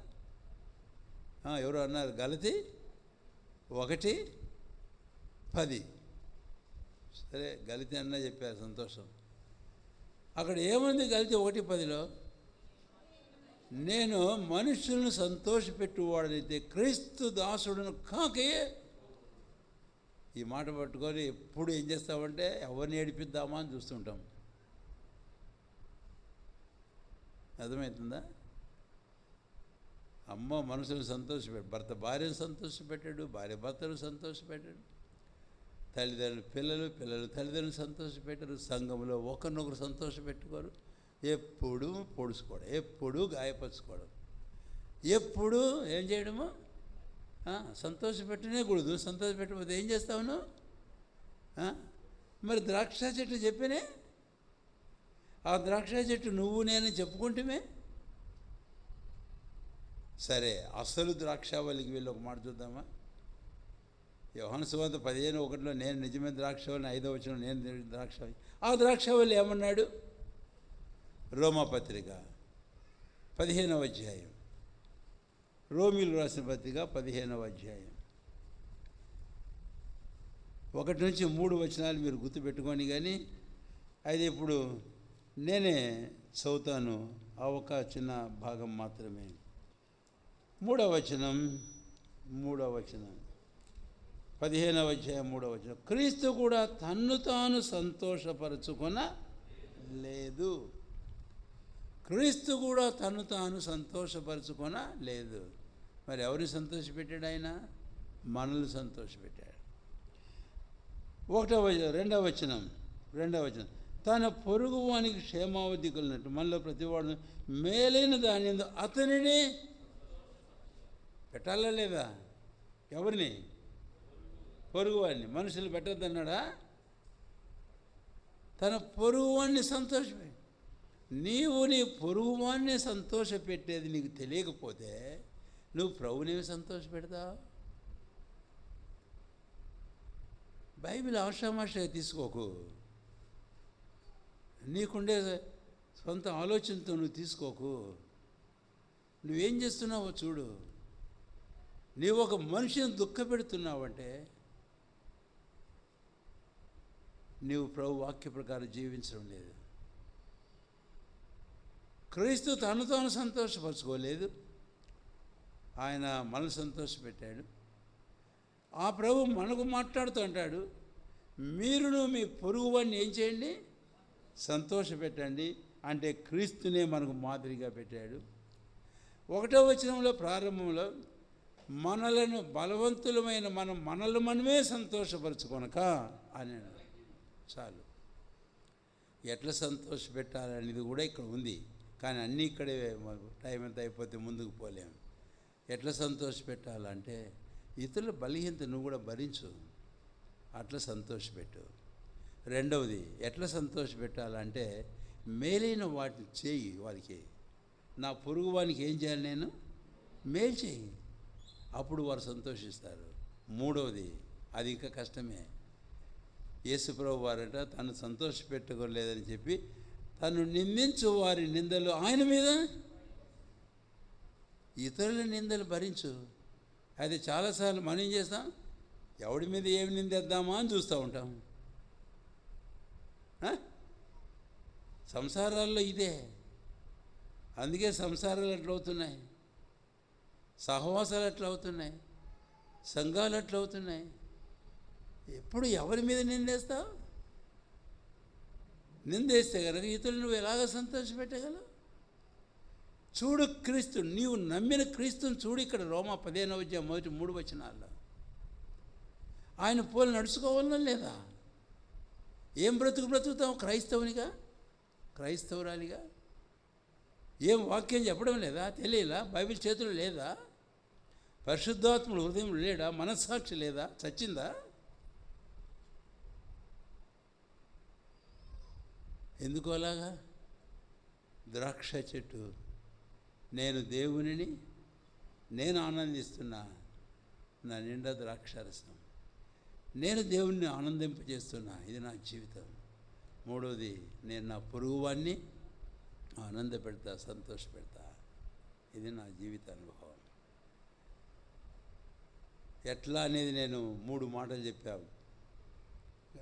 Speaker 1: ఎవరు అన్నారు? గలతీ 1:10. సరే, గలతీ అన్నా చెప్పారు, సంతోషం. అక్కడ ఏముంది? గలతీ 1:10లో నేను మనుషులను సంతోషపెట్టువాడైతే క్రీస్తు దాసుడును కాకే. ఈ మాట పట్టుకొని ఎప్పుడు ఏం చేస్తామంటే ఎవరిని ఏడిపిద్దామా అని చూస్తుంటాం. అర్థమవుతుందా? అమ్మ మనసును సంతోషపెట్టాడు, భర్త భార్యను సంతోషపెట్టాడు, భార్య భర్తను సంతోషపెట్టాడు, తల్లిదండ్రులు పిల్లలు తల్లిదండ్రులు సంతోషపెట్టారు, సంఘంలో ఒకరినొకరు సంతోషపెట్టుకోరు, ఎప్పుడు పొడుచుకోవడం, ఎప్పుడు గాయపరుచుకోవడం, ఎప్పుడు ఏం చేయడము? సంతోషపెట్టనే కూడదు. సంతోషపెట్టకపోతే ఏం చేస్తావును? మరి ద్రాక్ష చెట్టు చెప్పినే, ఆ ద్రాక్ష చెట్టు నువ్వు నేను చెప్పుకుంటమే. సరే, అసలు ద్రాక్షావళికి వెళ్ళి ఒక మాట చూద్దామా? యోహాను సువార్త 15:1 నేను నిజమైన ద్రాక్షావళిని, 5వ వచనం నేను ద్రాక్షావళి. ఆ ద్రాక్షావళి ఏమన్నాడు? రోమాపత్రిక 15వ అధ్యాయం, రోమిలు రాసిన పత్రిక 15వ అధ్యాయం 1-3 వచనాలు మీరు గుర్తుపెట్టుకొని, కానీ అది ఇప్పుడు నేనే చదువుతాను. ఆ ఒక చిన్న భాగం మాత్రమే. 3వ వచనం 15వ అధ్యాయం 3వ వచనం, క్రీస్తు కూడా తన్ను తాను సంతోషపరచుకొన లేదు. క్రీస్తు కూడా తను తాను సంతోషపరచుకొన లేదు. మరి ఎవరిని సంతోషపెట్టాడు? ఆయన మనల్ని సంతోషపెట్టాడు. 2వ వచనం తన పొరుగు వానికి క్షేమావధి కలిగినట్టు మనలో ప్రతివాడు మేలైన దాని అతనిని పెట్టాలా లేదా? ఎవరిని? పొరుగువాడిని. మనుషులు పెట్టద్దన్నాడా? తన పొరుగువాడిని సంతోషపెట్టి. నీవు నీ పొరుగువాడిని సంతోషపెట్టేది నీకు తెలియకపోతే నువ్వు ప్రభునేమి సంతోషపెడతావు? బైబిల్ ఆషామాషగా తీసుకోకు. నీకుండే సొంత ఆలోచనతో నువ్వు తీసుకోకు. నువ్వేం చేస్తున్నావో చూడు. నీవు ఒక మనిషిని దుఃఖపెడుతున్నావంటే నీవు ప్రభు వాక్య ప్రకారం జీవించడం లేదు. క్రీస్తు తను తాను సంతోషపరచుకోలేదు, ఆయన మనల్ని సంతోషపెట్టాడు. ఆ ప్రభు మనకు మాట్లాడుతూ అంటాడు, మీరును మీ పొరుగు వాడిని ఏం చేయండి, సంతోషపెట్టండి. అంటే క్రీస్తునే మనకు మాదిరిగా పెట్టాడు. 1వ వచనంలో ప్రారంభంలో మనలను బలవంతులమైన మనల్ని మనమే సంతోషపరచుకొనక అని చాలు. ఎట్లా సంతోషపెట్టాలనేది కూడా ఇక్కడ ఉంది, కానీ అన్నీ ఇక్కడే టైం ఎంత అయిపోతే ముందుకు పోలేము. ఎట్లా సంతోషపెట్టాలంటే ఇతరుల బలహీనత నువ్వు కూడా భరించు, అట్లా సంతోషపెట్టు. రెండవది ఎట్లా సంతోషపెట్టాలంటే మేలైన వాటిని చేయి వారికి. నా పొరుగు వానికి ఏం చేయాలి, నేను మేలు చేయి, అప్పుడు వారు సంతోషిస్తారు. మూడవది అది ఇంకా కష్టమే. యేసుప్రభు వారట తను సంతోషపెట్టుకోలేదని చెప్పి తను నిందించు వారి నిందలు ఆయన మీద, ఇతరుల నిందలు భరించు. అయితే చాలాసార్లు మనం ఏం చేస్తాం, ఎవడి మీద ఏమి నిందేద్దామా అని చూస్తూ ఉంటాం. సంసారాల్లో ఇదే, అందుకే సంసారాలు ఎట్లా అవుతున్నాయి, సహవాసాలు ఎట్లా అవుతున్నాయి, సంఘాలు ఎట్లా అవుతున్నాయి. ఎప్పుడు ఎవరి మీద నిందేస్తావు? నిందేస్తే కనుక ఇతరులు నువ్వు ఎలాగ సంతోషపెట్టగలవు? చూడు క్రీస్తు, నీవు నమ్మిన క్రీస్తుని చూడు. ఇక్కడ రోమా 15వ అధ్యాయం మొదటి 3 వచనాల్లో ఆయన పోలి నడుచుకోవాలన్నా లేదా? ఏం బ్రతుకుతాం క్రైస్తవునిగా, క్రైస్తవురాలిగా? ఏం వాక్యం చెప్పడం లేదా? తెలియలా? బైబిల్ చేతులు లేదా? పరిశుద్ధాత్ముడు హృదయం లేడా? మనస్సాక్షి లేదా? చచ్చిందా? ఎందుకు అలాగా? ద్రాక్ష చెట్టు, నేను దేవునిని, నేను ఆనందిస్తున్నా, నా నిండా ద్రాక్షారసం, నేను దేవుణ్ణి ఆనందింపజేస్తున్నా, ఇది నా జీవితం. మూడవది నేను నా పొరుగువాన్ని ఆనంద పెడతా, సంతోష పెడతా, ఇది నా జీవిత అనుభవం. ఎట్లా అనేది నేను 3 మాటలు చెప్పాను,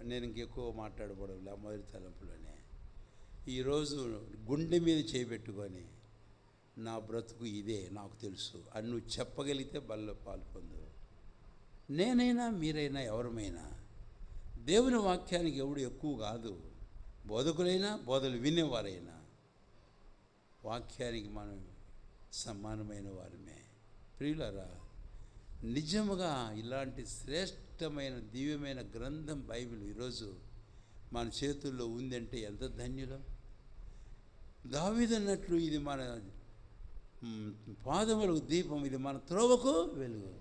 Speaker 1: నేను ఇంకెక్కువ మాట్లాడకూడదు మొదటి తలంపులోనే. ఈరోజు గుండె మీద చేయబెట్టుకొని నా బ్రతుకు ఇదే నాకు తెలుసు అని నువ్వు చెప్పగలిగితే బల్లో పాల్పొందు. నేనైనా మీరైనా ఎవరమైనా దేవుని వాక్యానికి ఎవడు ఎక్కువ కాదు, బోధకులైనా బోధలు వినేవారైనా వాక్యానికి మనం సమానమైన వారమే. ప్రియులారా, నిజముగా ఇలాంటి శ్రేష్టమైన దివ్యమైన గ్రంథం బైబిల్ ఈరోజు మన చేతుల్లో ఉందంటే ఎంత ధన్యులం. దావీదు అన్నట్లు ఇది మన పాదములకు దీపం, ఇది మన త్రోవకు వెలుగు.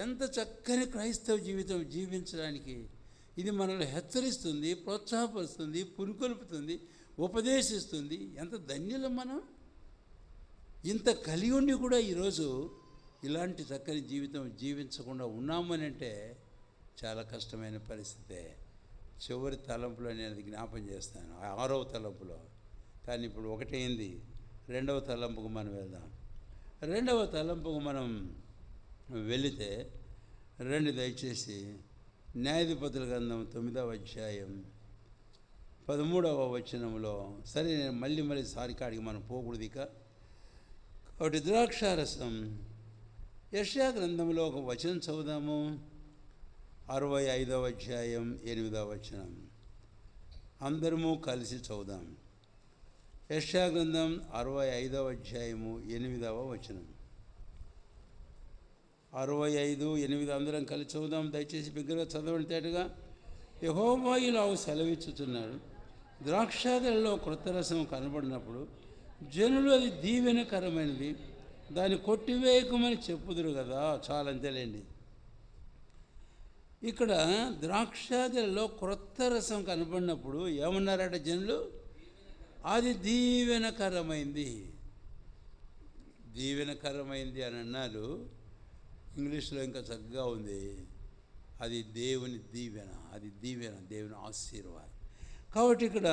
Speaker 1: ఎంత చక్కని క్రైస్తవ జీవితం జీవించడానికి ఇది మనల్ని హెచ్చరిస్తుంది, ప్రోత్సాహపరుస్తుంది, పురుకొల్పుతుంది, ఉపదేశిస్తుంది. ఎంత ధన్యులం మనం. ఇంత కలిగి ఉండి కూడా ఈరోజు ఇలాంటి చక్కని జీవితం జీవించకుండా ఉన్నామని అంటే చాలా కష్టమైన పరిస్థితే. చివరి తలంపులో నేను అది జ్ఞాపం చేస్తాను, 6వ తలంపులో. కానీ ఇప్పుడు ఒకటైంది, 2వ తలంపుకు మనం వెళ్దాం. 2వ తలంపుకు మనం వెళితే దయచేసి న్యాయాధిపతుల గ్రంథం 9వ అధ్యాయం 13వ వచనంలో. సరే, నేను మళ్ళీ సారికాడికి మనం పోకూడదు ఇక. కాబట్టి ద్రాక్షారసం, యెషయా గ్రంథంలో ఒక వచనం చదువుదాము. 65వ అధ్యాయం 8వ వచనం. అందరము కలిసి చదువుదాం. యెషయా గ్రంథం 65వ అధ్యాయము 8వ వచనం. 65:8 అందరం కలిసి చదువుదాం. దయచేసి బిగ్గరగా చదవండి తేటగా. యెహోవా ఇలాగ సెలవిచ్చుచున్నాడు, ద్రాక్షాదలలో క్రొత్త రసం కనబడినప్పుడు జనులు అది దీవెనకరమైనది, దాన్ని కొట్టివేయకమని చెప్పుదురు కదా. చాలంతేలేండి. ఇక్కడ ద్రాక్షాదలలో క్రొత్త రసం కనబడినప్పుడు ఏమన్నారట జనులు? అది దీవెనకరమైంది. దీవెనకరమైంది అని అన్నారు. ఇంగ్లీష్లో ఇంకా చక్కగా ఉంది, అది దేవుని దీవెన, అది దీవెన, దేవుని ఆశీర్వాదం. కాబట్టి ఇక్కడ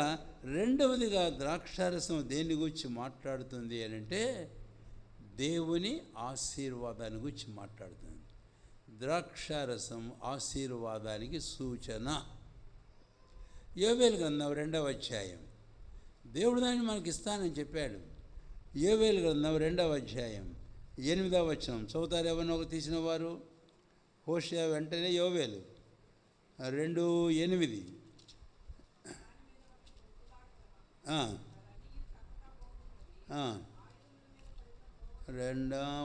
Speaker 1: రెండవదిగా ద్రాక్షారసం దేని గురించి మాట్లాడుతుంది అని అంటే దేవుని ఆశీర్వాదాన్ని గురించి మాట్లాడుతుంది. ద్రాక్షారసం ఆశీర్వాదానికి సూచన. యోవేలు గ్రంథం 2వ అధ్యాయం. దేవుడు దాన్ని మనకి ఇస్తానని చెప్పాడు. యోవేలు గ్రంథం 2వ అధ్యాయం 8వ వచనం చదువుతారు ఎవరినో ఒక తీసిన వారు. హోషేయ వెంటనే యోవేలు 2:8.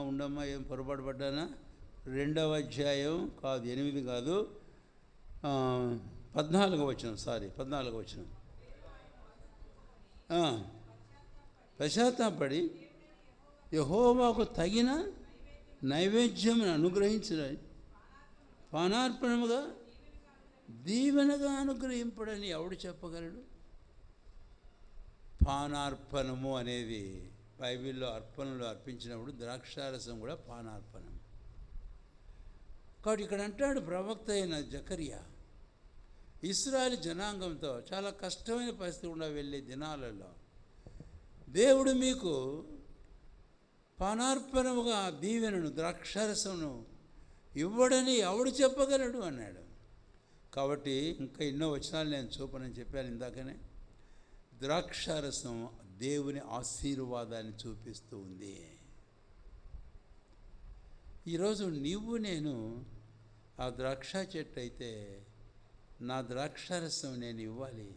Speaker 1: ఉండమ్మా, ఏం పొరపాటు పడ్డానా? 2వ అధ్యాయం కాదు, 8 కాదు, 14వ వచనం. 14వ వచనం. పశ్చాత్తాపడి యెహోవాకు తగిన నైవేద్యమును అనుగ్రహించిన పానార్పణముగా దీవెనగా అనుగ్రహింపడని ఎవడు చెప్పగలడు? పానార్పణము అనేది బైబిల్లో అర్పణలు అర్పించినప్పుడు ద్రాక్షారసం కూడా పానార్పణం. కాబట్టి ఇక్కడ అంటాడు ప్రవక్త అయిన జకరియా, ఇశ్రాయేలు జనాంగంతో చాలా కష్టమైన పరిస్థితి గుండా వెళ్ళే దినాలలో దేవుడు మీకు పానార్పణముగా దీవెనను ద్రాక్షారసమును ఇవ్వడని ఎవడు చెప్పగలడు అన్నాడు. కాబట్టి ఇంకా ఎన్నో వచనాలు నేను చూపనని చెప్పాను ఇందాకనే. ద్రాక్షారసం దేవుని ఆశీర్వాదాన్ని చూపిస్తూ ఉంది. ఈరోజు నీవు నేను ఆ ద్రాక్ష చెట్టు అయితే నా ద్రాక్షారసం నేను ఇవ్వాలి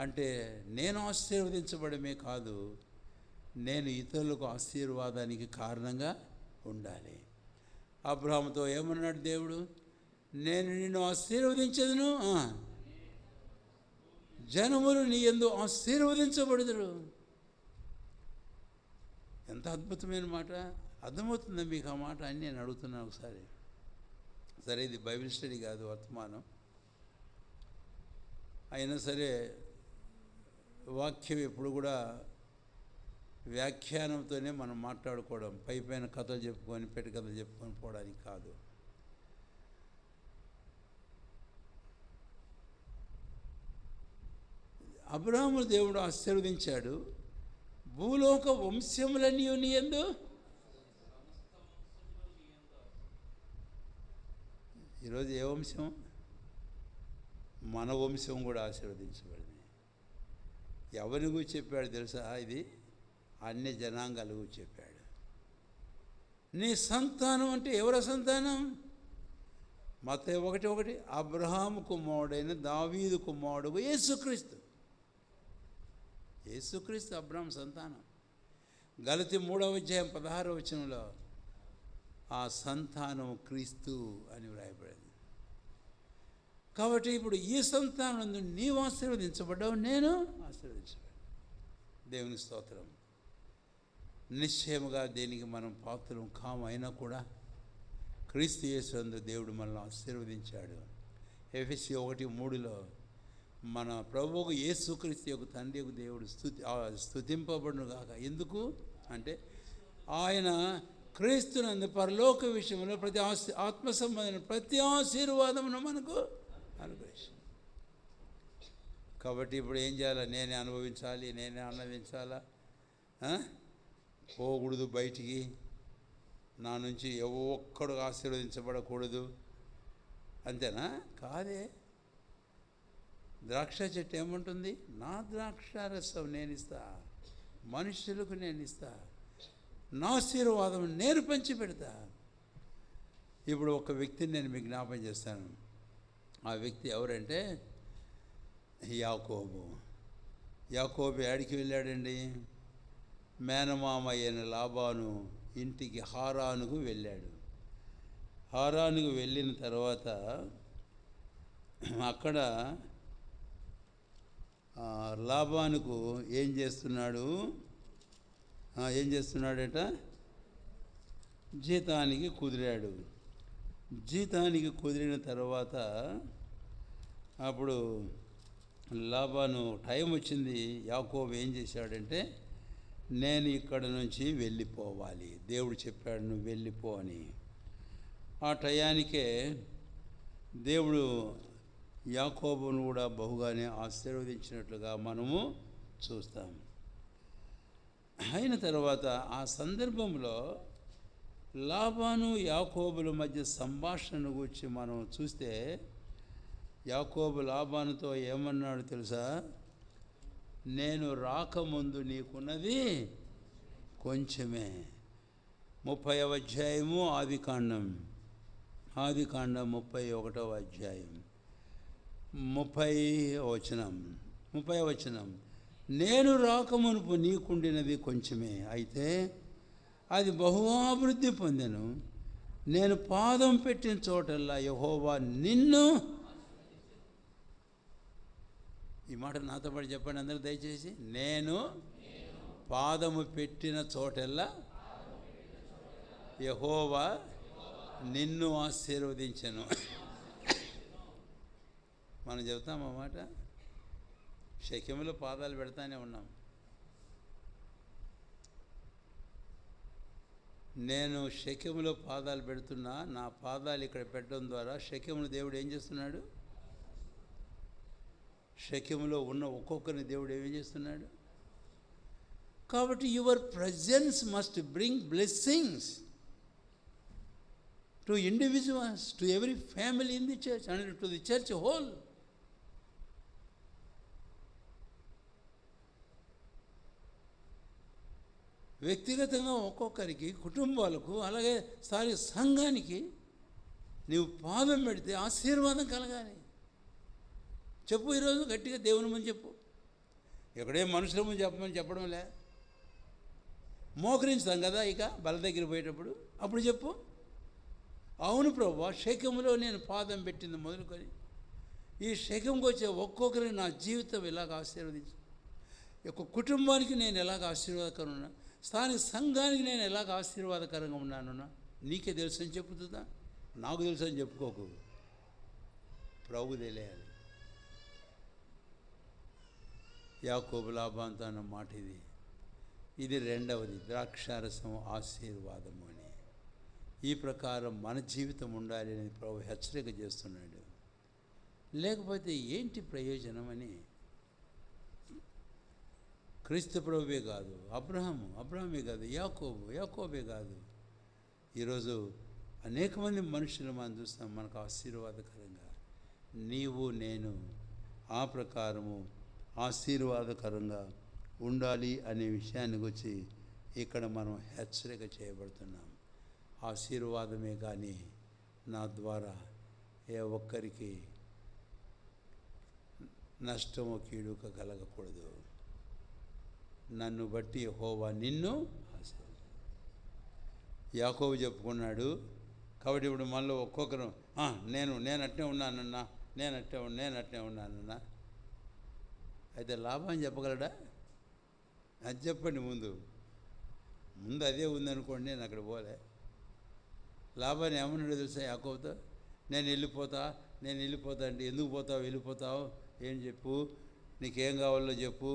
Speaker 1: అంటే నేను ఆశీర్వదించబడమే కాదు, నేను ఇతరులకు ఆశీర్వాదానికి కారణంగా ఉండాలి. అబ్రహాముతో ఏమన్నాడు దేవుడు? నేను నిన్ను ఆశీర్వదించదును, జనములు నీ యందు ఆశీర్వదించబడుదురు. ఎంత అద్భుతమైన మాట! అర్థమవుతుందా మీకు ఆ మాట అని నేను అడుగుతున్నాను ఒకసారి. సరే, ఇది బైబిల్ స్టడీ కాదు, వర్తమానం. అయినా సరే వాక్యం ఎప్పుడు కూడా వ్యాఖ్యానంతోనే మనం మాట్లాడుకోవడం, పైన కథలు చెప్పుకొని పెట్టి కథలు చెప్పుకొని పోవడానికి కాదు. అబ్రహాము దేవుడు ఆశీర్వదించాడు. భూలోక వంశములన్నీ నీ యందు. ఈరోజు ఏ వంశం? మన వంశం కూడా ఆశీర్వదించబడింది. ఎవరి గురించి చెప్పాడు తెలుసా? ఇది అన్య జనాంగాల గురించి చెప్పాడు. నీ సంతానం అంటే ఎవరి సంతానం? మత్తయి 1:1 అబ్రహాము కుమారుడైన దావీదు కుమారుడు యేసుక్రీస్తు. యేసుక్రీస్తు అబ్రహాం సంతానం. గలతీ 3వ అధ్యాయం 16వ వచనంలో ఆ సంతానం క్రీస్తు అని వ్రాయబడింది. కాబట్టి ఇప్పుడు ఈ సంతానం నీవు ఆశీర్వదించబడ్డావు, నేను ఆశీర్వదించబడ్డాను. దేవుని స్తోత్రం. నిశ్చయముగా దేనికి మనం పాత్రం కాము, అయినా కూడా క్రీస్తు యేసునందు దేవుడు మనల్ని ఆశీర్వదించాడు. ఎఫెసీ 1:3 మన ప్రభువుకు యేసుక్రీస్తు యొక్క తండ్రి యొక్క దేవుడు స్తుతింపబడును గాక. ఎందుకు అంటే ఆయన క్రీస్తునందు పరలోక విషయంలో ప్రతి ఆత్మ సంబంధమైన ప్రతి ఆశీర్వాదమును మనకు అనుగ్రహించాడు. కాబట్టి ఇప్పుడు ఏం చేయాలి? నేనే అనుభవించాలి, నేనే ఆనందించాలా? పోకూడదు బయటికి, నా నుంచి ఒక్కడు ఆశీర్వదించబడకూడదు, అంతేనా? కాదే. ద్రాక్ష చెట్టు ఏముంటుంది? నా ద్రాక్షారసం నేను ఇస్తా, మనుషులకు నేను ఇస్తా, నా ఆశీర్వాదం నేను పంచి పెడతా. ఇప్పుడు ఒక వ్యక్తిని నేను మీకు జ్ఞాపం చేస్తాను. ఆ వ్యక్తి ఎవరంటే యాకోబు. యాకోబు ఏడికి వెళ్ళాడండి? మేనమామ అయిన లాబాను ఇంటికి హారానుకు వెళ్ళాడు. హారానుకు వెళ్ళిన తర్వాత అక్కడ లాబానుకు ఏం చేస్తున్నాడట? జీతానికి కుదిరాడు. జీతానికి కుదిరిన తర్వాత అప్పుడు లాబాను టైం వచ్చింది. యాకోబు ఏం చేశాడంటే, నేను ఇక్కడ నుంచి వెళ్ళిపోవాలి, దేవుడు చెప్పాడు నువ్వు వెళ్ళిపో అని. ఆ టయానికే దేవుడు యాకోబును కూడా బహుగానే ఆశీర్వదించినట్లుగా మనము చూస్తాం. అయిన తర్వాత ఆ సందర్భంలో లాబాను యాకోబుల మధ్య సంభాషణ గురించి మనం చూస్తే, యాకోబు లాబానుతో ఏమన్నాడు తెలుసా? నేను రాకముందు నీకున్నది కొంచెమే. 30వ అధ్యాయము ఆదికాండం 31వ అధ్యాయం 30వ వచనం. నేను రాకమునుపు నీకుండినది కొంచెమే, అయితే అది బహువాభివృద్ధి పొందెను. నేను పాదం పెట్టిన చోటల్లా యెహోవా నిన్ను, ఈ మాట నాతో పాటు చెప్పండి అందరూ దయచేసి, నేను పాదము పెట్టిన చోటల్లా యెహోవా నిన్ను ఆశీర్వదించెను. మనం చెబుతాం అన్నమాట. షెకెములో పాదాలు పెడతానే ఉన్నాం. నేను షెకెములో పాదాలు పెడుతున్నా, నా పాదాలు ఇక్కడ పెట్టడం ద్వారా షెకెమును దేవుడు ఏం చేస్తున్నాడు? షెకెములో ఉన్న ఒక్కొక్కరిని దేవుడు ఏం చేస్తున్నాడు? కాబట్టి your presence must bring blessings to individuals, to every family in the church and to the church whole. వ్యక్తిగతంగా ఒక్కొక్కరికి, కుటుంబాలకు, అలాగే సారి సంఘానికి నీవు పాదం పెడితే ఆశీర్వాదం కలగాలి. చెప్పు, ఈరోజు గట్టిగా దేవుని ముందు చెప్పు. ఎక్కడే మనుషుల ముందు చెప్పమని చెప్పడం లే. మోకరించుతాం కదా ఇక బల దగ్గర పోయేటప్పుడు, అప్పుడు చెప్పు, అవును ప్రభువా, షెకెములో నేను పాదం పెట్టింది మొదలుకొని ఈ షెకెముకు వచ్చే ఒక్కొక్కరిని నా జీవితం ఎలాగ ఆశీర్వదించు, ఒక కుటుంబానికి నేను ఎలాగ ఆశీర్వాదకరంగా ఉన్నా, స్థానిక సంఘానికి నేను ఎలాగ ఆశీర్వాదకరంగా ఉన్నానున్నా నీకే తెలుసు అని చెప్పుతుందా? నాకు తెలుసు అని చెప్పుకోకు, ప్రభు తెలియాలి. యాకోబు లాబానుతో అన్న మాట ఇది రెండవది, ద్రాక్షారసం ఆశీర్వాదము అని. ఈ ప్రకారం మన జీవితం ఉండాలి అని ప్రభు హెచ్చరిక చేస్తున్నాడు. లేకపోతే ఏంటి ప్రయోజనం అని. క్రీస్తు ప్రభువే కాదు, అబ్రహామే కాదు, యాకోబే కాదు, ఈరోజు అనేక మంది మనుషులు మనం చూస్తాం మనకు ఆశీర్వాదకరంగా. నీవు నేను ఆ ప్రకారము ఆశీర్వాదకరంగా ఉండాలి అనే విషయానికి వచ్చి ఇక్కడ మనం హెచ్చరిక చేయబడుతున్నాం. ఆశీర్వాదమే కానీ నా ద్వారా ఏ ఒక్కరికి నష్టమో కీడుక కలగకూడదు. నన్ను బట్టి యెహోవా నిన్ను యాకోబు చెప్పుకున్నాడు. కాబట్టి ఇప్పుడు మనలో ఒక్కొక్కరు నేను అట్నే ఉన్నానన్నా, నేను అట్నే ఉన్నానన్నా. అయితే లాభం చెప్పగలడా? అది చెప్పండి. ముందు అదే ఉందనుకోండి, నేను అక్కడ పోలే. లాభాన్ని ఏమన్నాడు తెలుసా యాకోబుతో? నేను వెళ్ళిపోతా అంటే, ఎందుకు పోతావు? వెళ్ళిపోతావు ఏం చెప్పు, నీకేం కావాలో చెప్పు,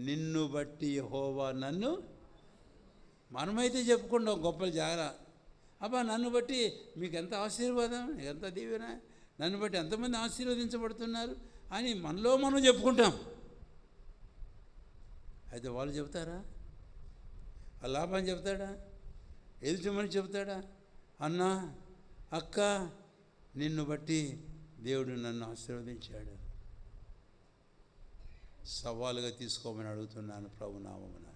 Speaker 1: నిన్ను బట్టి యెహోవా నన్ను. మనమైతే చెప్పుకుంటాం గొప్పలు జాగ్రత్త, అబ్బా నన్ను బట్టి మీకు ఎంత ఆశీర్వాదం, ఎంత దీవెన, నన్ను బట్టి ఎంతమంది ఆశీర్వదించబడుతున్నారు అని మనలో మనం చెప్పుకుంటాం. అయితే వాళ్ళు చెబుతారా? ఆ లాభాన్ని చెబుతాడా? ఎదుటి మనిషి చెబుతాడా? అన్నా, అక్క, నిన్ను బట్టి దేవుడు నన్ను ఆశీర్వదించాడు. సవాలుగా తీసుకోమని అడుగుతున్నాను ప్రభునామమున.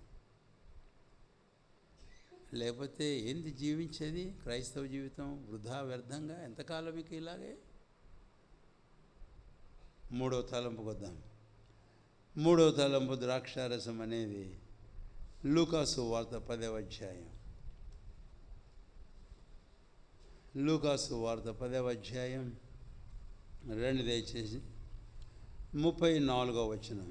Speaker 1: లేకపోతే ఏంది జీవించేది? క్రైస్తవ జీవితం వృధా, వ్యర్థంగా ఎంతకాలం మీకు ఇలాగే? మూడవ తలంపుకు వద్దాం. మూడవ తలంపు ద్రాక్షారసం అనేది లూకాసు వార్త 10వ అధ్యాయం. లూకాసు వార్త 10వ అధ్యాయం రెండు దయచేసి 34వ వచనం.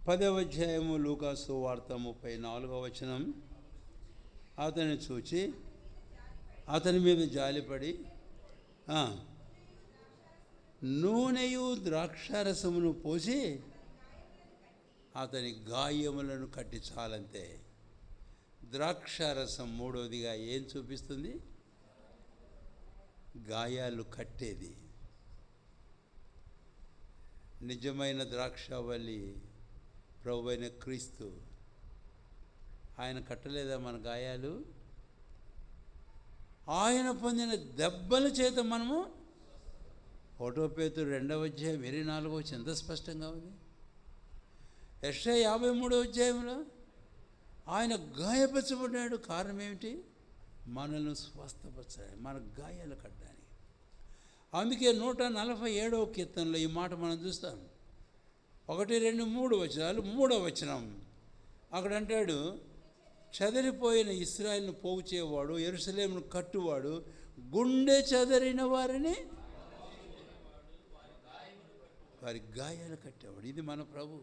Speaker 1: 10వ అధ్యాయము లూకాసు వార్త 34వ వచనం. అతన్ని చూచి అతని మీద జాలిపడి నూనెయు ద్రాక్షారసమును పోసి అతని గాయములను కట్టి చాలంతే. ద్రాక్షారసం మూడవదిగా ఏం చూపిస్తుంది? గాయాలు కట్టేది. నిజమైన ద్రాక్షావల్లి ప్రభువైన క్రీస్తు ఆయన కట్టలేదా మన గాయాలు? ఆయన పొందిన దెబ్బల చేత మనము 1 పేతురు 2వ అధ్యాయం 24వ వచనం ఎంత స్పష్టంగా ఉంది. యెషయా 53వ అధ్యాయంలో ఆయన గాయపరచబడ్డాడు. కారణం ఏమిటి? మనల్ని స్వస్థపరచాలి, మన గాయాలు కట్టడానికి. అందుకే 147వ కీర్తనలో ఈ మాట మనం చూస్తాం. 1, 2, 3 వచనాలు. 3వ వచనం అక్కడ అంటాడు, చెదరిపోయిన ఇశ్రాయేలును పోగు చేయవాడు, యెరూషలేమును కట్టువాడు, గుండె చెదరిన వారిని వారి గాయాలు కట్టేవాడు. ఇది మన ప్రభు.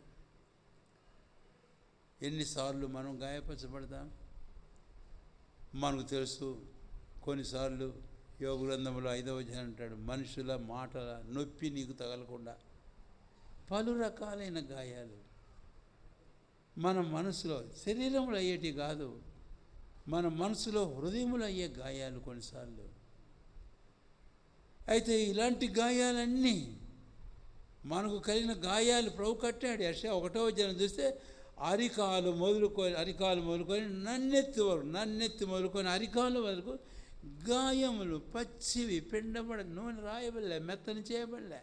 Speaker 1: ఎన్నిసార్లు మనం గాయపరచబడతాం మనకు తెలుసు. కొన్నిసార్లు యోగ గ్రంథంలో 5వ అధ్యాయం అంటాడు, మనుషుల మాటల నొప్పి నీకు తగలకుండా. పలు రకాలైన గాయాలు మన మనసులో, శరీరంలో అయ్యేటి కాదు, మన మనసులో హృదయములో అయ్యే గాయాలు కొన్నిసార్లు. అయితే ఇలాంటి గాయాలన్నీ మనకు కలిగిన గాయాలు ప్రభు కట్టాడు. యెషయా 1వ అధ్యాయం చూస్తే అరికాలు మొదలుకొని నన్నెత్తి మొదలుకొని అరికాలు వరకు గాయములు, పచ్చివి, పిండబడ, నూనె రాయబడలే, మెత్తని చేయబడలే.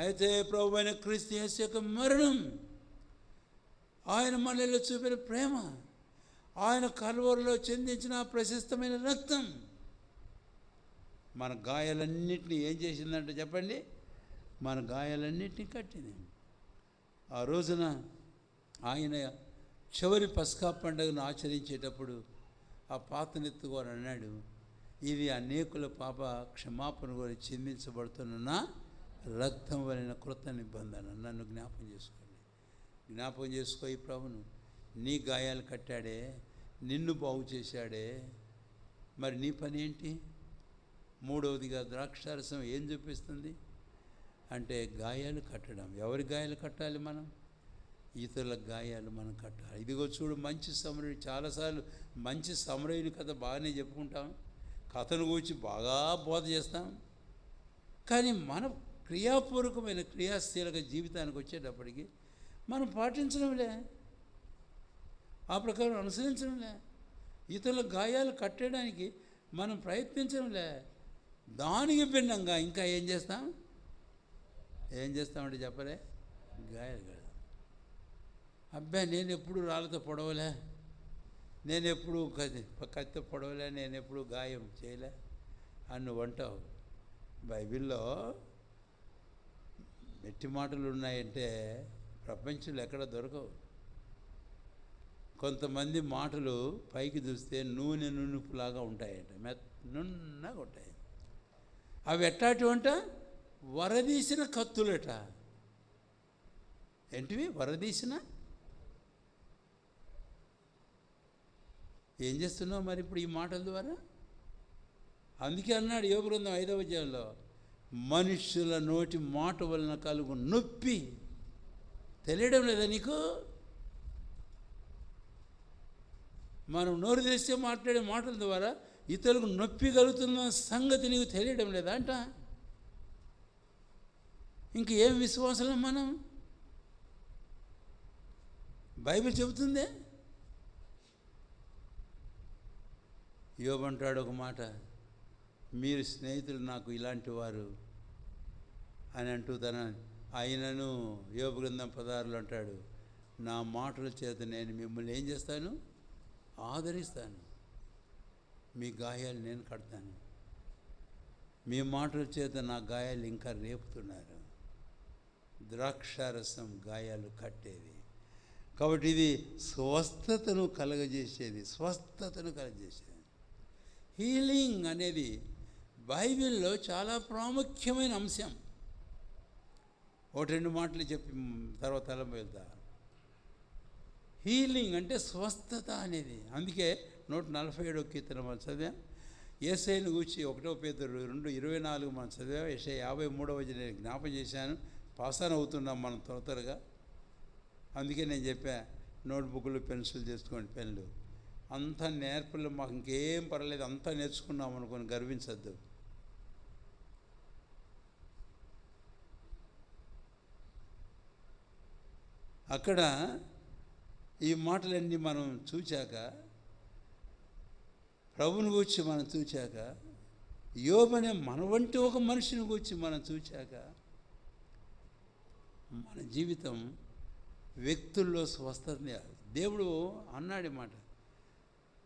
Speaker 1: అయితే ప్రభు అయిన క్రీస్తు యేసు యొక్క మరణం, ఆయన మనలో చూపిన ప్రేమ, ఆయన కల్వరిలో చెందించిన ప్రశస్తమైన రక్తం మన గాయాలన్నింటినీ ఏం చేసిందంటే చెప్పండి? మన గాయాలన్నింటినీ కట్టింది. ఆ రోజున ఆయన చివరి పస్కా పండుగను ఆచరించేటప్పుడు ఆ పాతనెత్తుకొని అన్నాడు, ఇది అనేకుల పాప క్షమాపణ కోరి చిందించబడుతున్న నా రక్తం వలన కృత నిబంధన. నన్ను జ్ఞాపకం చేసుకో ఈ ప్రభును. నీ గాయాలు కట్టాడే, నిన్ను బాగు చేశాడే, మరి నీ పని ఏంటి? 3వదిగా ద్రాక్షారసం ఏం చూపిస్తుంది అంటే గాయాలు కట్టడం. ఎవరి గాయాలు కట్టాలి? మనం ఇతరుల గాయాలు మనం కట్టాలి. ఇదిగో చూడు మంచి సమరయుడు. చాలాసార్లు మంచి సమరయుని కథ బాగానే చెప్పుకుంటాం, కథను గురించి బాగా బోధ చేస్తాం. కానీ మన క్రియాపూర్వకమైన క్రియాశీలక జీవితానికి వచ్చేటప్పటికి మనం పాటించడంలే, ఆ ప్రకారం అనుసరించడంలే, ఇతరుల గాయాలు కట్టడానికి మనం ప్రయత్నించడంలే. దానికి భిన్నంగా ఇంకా ఏం చేస్తామంటే చెప్పలే, గాయాలు కడదాం. అబ్బాయి నేను ఎప్పుడు రాళ్ళతో పొడవలే, నేను ఎప్పుడు కత్తితో పొడవలే, నేను ఎప్పుడు గాయం చేయలే అని నువ్వు అంటావు. బైబిల్లో మెట్టి మాటలు ఉన్నాయంటే ప్రపంచంలో ఎక్కడ దొరకవు. కొంతమంది మాటలు పైకి చూస్తే నూనె నునుపులాగా ఉంటాయంట, నున్నగా ఉంటాయి. అవి ఎట్టాటివంట? వరదీసిన కత్తులట. ఏంటివి? వరదీసిన. ఏం చేస్తున్నావు మరి ఇప్పుడు ఈ మాటల ద్వారా? అందుకే అన్నాడు యోబు గ్రంథం 5వ అధ్యాయంలో, మనుషుల నోటి మాట వలన కలుగు నొప్పి తెలియడం లేదా నీకు? మనం నోరు తెస్తే మాట్లాడే మాటల ద్వారా ఇతరులకు నొప్పి కలుగుతున్న సంగతి నీకు తెలియడం లేదా అంట. ఇంకేం విశ్వాసం మనం? బైబిల్ చెబుతుందే. యోబు అంటాడు ఒక మాట, మీరు స్నేహితులు నాకు ఇలాంటి వారు అని అంటూ ఆయనను యోబు గ్రంథం 16లో అంటాడు, నా మాటల చేత నేను మిమ్మల్ని ఏం చేస్తాను? ఆదరిస్తాను. మీ గాయాలు నేను కడతాను. మీ మాటల చేత నా గాయాలు ఇంకా రేపుతున్నారు. ద్రాక్షారసం గాయాలు కట్టేది. కాబట్టి ఇది స్వస్థతను కలగజేసేది. హీలింగ్ అనేది బైబిల్లో చాలా ప్రాముఖ్యమైన అంశం. 1-2 మాటలు చెప్పి తర్వాత తలం వెళ్తా. హీలింగ్ అంటే స్వస్థత అనేది. అందుకే 147వ కీర్తన మనం చదివాం. యేసయ్యను గూర్చి 1 పేతురు 2:24 మనం చదివాం. యెషయా 53వ నేను జ్ఞాపం చేశాను. పాసాన్ అవుతున్నాం మనం త్వరగా. అందుకే నేను చెప్పా, నోట్బుక్లు పెన్సిల్ చేసుకోండి, పెన్లు అంతా నేర్పలు. మాకు ఇంకేం పర్లేదు, అంతా నేర్చుకున్నాం అనుకొని గర్వించద్దు. అక్కడ ఈ మాటలన్నీ మనం చూచాక, ప్రభుని గూర్చి మనం చూచాక, యోబనే మన వంటి ఒక మనిషిని గూర్చి మనం చూచాక, మన జీవితం వ్యక్తుల్లో స్వస్థత. దేవుడు అన్నాడు మాట,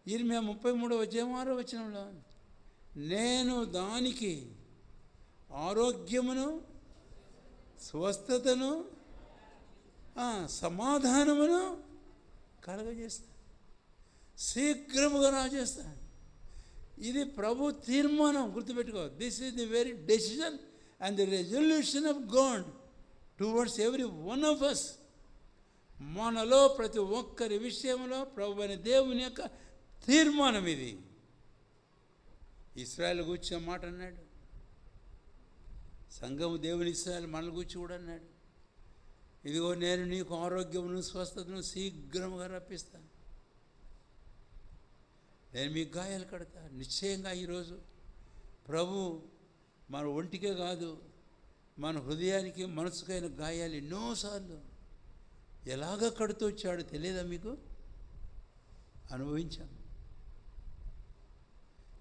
Speaker 1: ఇర్మియా 33:6 నేను దానికి ఆరోగ్యమును, స్వస్థతను, సమాధానమును కలగజేస్తాను, శీఘ్రముగా రాజేస్తాను. ఇది ప్రభు తీర్మానం, గుర్తుపెట్టుకో. This is the very decision and the resolution of God towards every one of us. మనలో ప్రతి ఒక్కరి విషయంలో ప్రభు అనే దేవుని యొక్క తీర్మానం ఇది. ఇశ్రాయేలు గూర్చి మాట అన్నాడు, సంఘము దేవుని ఇశ్రాయేలు మనల్ని గూర్చి కూడా అన్నాడు, ఇదిగో నేను నీకు ఆరోగ్యమును, స్వస్థతను శీఘ్రముగా రప్పిస్తాను, నేను మీకు గాయాలు కడతా. నిశ్చయంగా ఈరోజు ప్రభు మన ఒంటికే కాదు, మన హృదయానికి, మనసుకైన గాయాలు ఎన్నోసార్లు ఎలాగ కడుతూ వచ్చాడో తెలియదా మీకు? అనుభవించాం.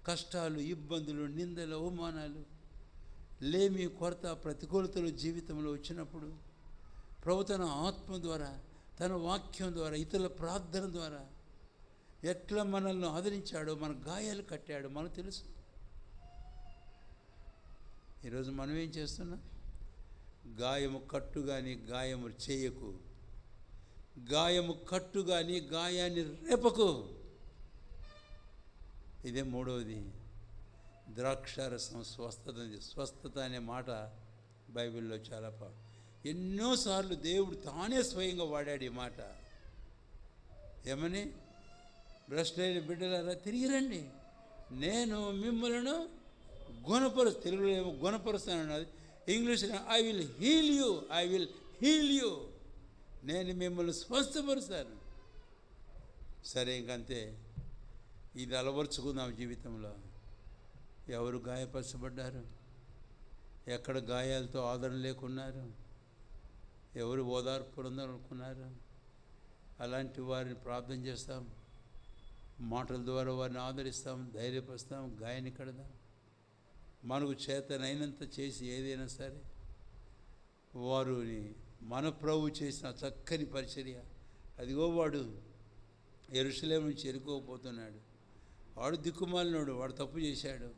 Speaker 1: కష్టాలు, ఇబ్బందులు, నిందలు, అవమానాలు, లేమి, కొరత, ప్రతికూలతలు జీవితంలో వచ్చినప్పుడు ప్రభు తన ఆత్మ ద్వారా, తన వాక్యం ద్వారా, ఇతరుల ప్రార్థన ద్వారా ఎట్లా మనల్ని ఆదరించాడో, మన గాయాలు కట్టాడో మనకు తెలుసు. ఈరోజు మనం ఏం చేస్తున్నాం? గాయము కట్టు కానీ గాయము చేయకు, గాయము కట్టు కానీ గాయాన్ని రేపకు. ఇదే మూడవది, ద్రాక్షారసం స్వస్థత. స్వస్థత అనే మాట బైబిల్లో చాలా ఎన్నోసార్లు దేవుడు తానే స్వయంగా వాడాడు ఈ మాట. ఏమని? భ్రష్టులైన బిడ్డలారా తిరిగి రండి, నేను మిమ్మల్ని తెలుగులో ఏమో గుణపరుస్తానన్నది, ఇంగ్లీష్లో I will heal you, I will heal you, నేను మిమ్మల్ని స్వస్థపరుస్తాను. సరే, ఇంకంతే, ఇది అలవరుచుకుందాం జీవితంలో. ఎవరు గాయపరచబడ్డారు? ఎక్కడ గాయాలతో ఆదరణ లేకున్నారు? ఎవరు ఓదార్పు అనుకున్నారు? అలాంటి వారిని ప్రార్థన చేస్తాం, మాటల ద్వారా వారిని ఆదరిస్తాం, ధైర్యపరుస్తాం, గాయాన్ని కడదాం. మనకు చేతనైనంత చేసి ఏదైనా సరే వారిని మన ప్రభు చేసిన చక్కని పరిచర్య. అదిగో వాడు యెరూషలేము నుంచి ఎరుకోపోతున్నాడు, వాడు దిక్కుమాలినోడు, వాడు తప్పు చేశాడు,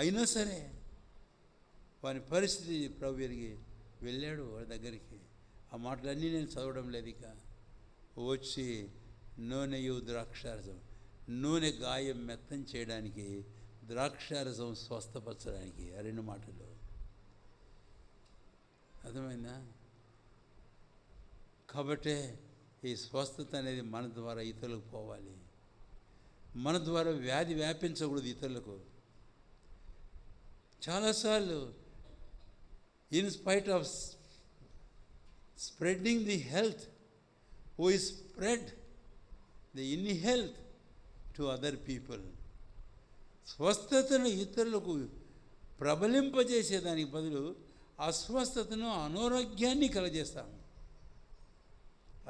Speaker 1: అయినా సరే వాని పరిస్థితి ప్రభు ఎరిగి వెళ్ళాడు వాడి దగ్గరికి. ఆ మాటలన్నీ నేను చదవడం లేదు. ఇక వచ్చి నూనెయు ద్రాక్షారసం, నూనె గాయం మెత్తం చేయడానికి, ద్రాక్షారసం స్వస్థపరచడానికి. ఆ రెండు మాటలు అర్థమైందా? కాబట్టే ఈ స్వస్థత అనేది మన ద్వారా ఇతరులకు పోవాలి. మన ద్వారా వ్యాధి వ్యాపించకూడదు ఇతరులకు. చాలాసార్లు in spite of spreading the health, we spread the in health to other people. స్వస్థతను ఇతరులకు ప్రబలింపజేసేదానికి బదులు అస్వస్థతను, అనారోగ్యాన్ని కలగజేస్తాము.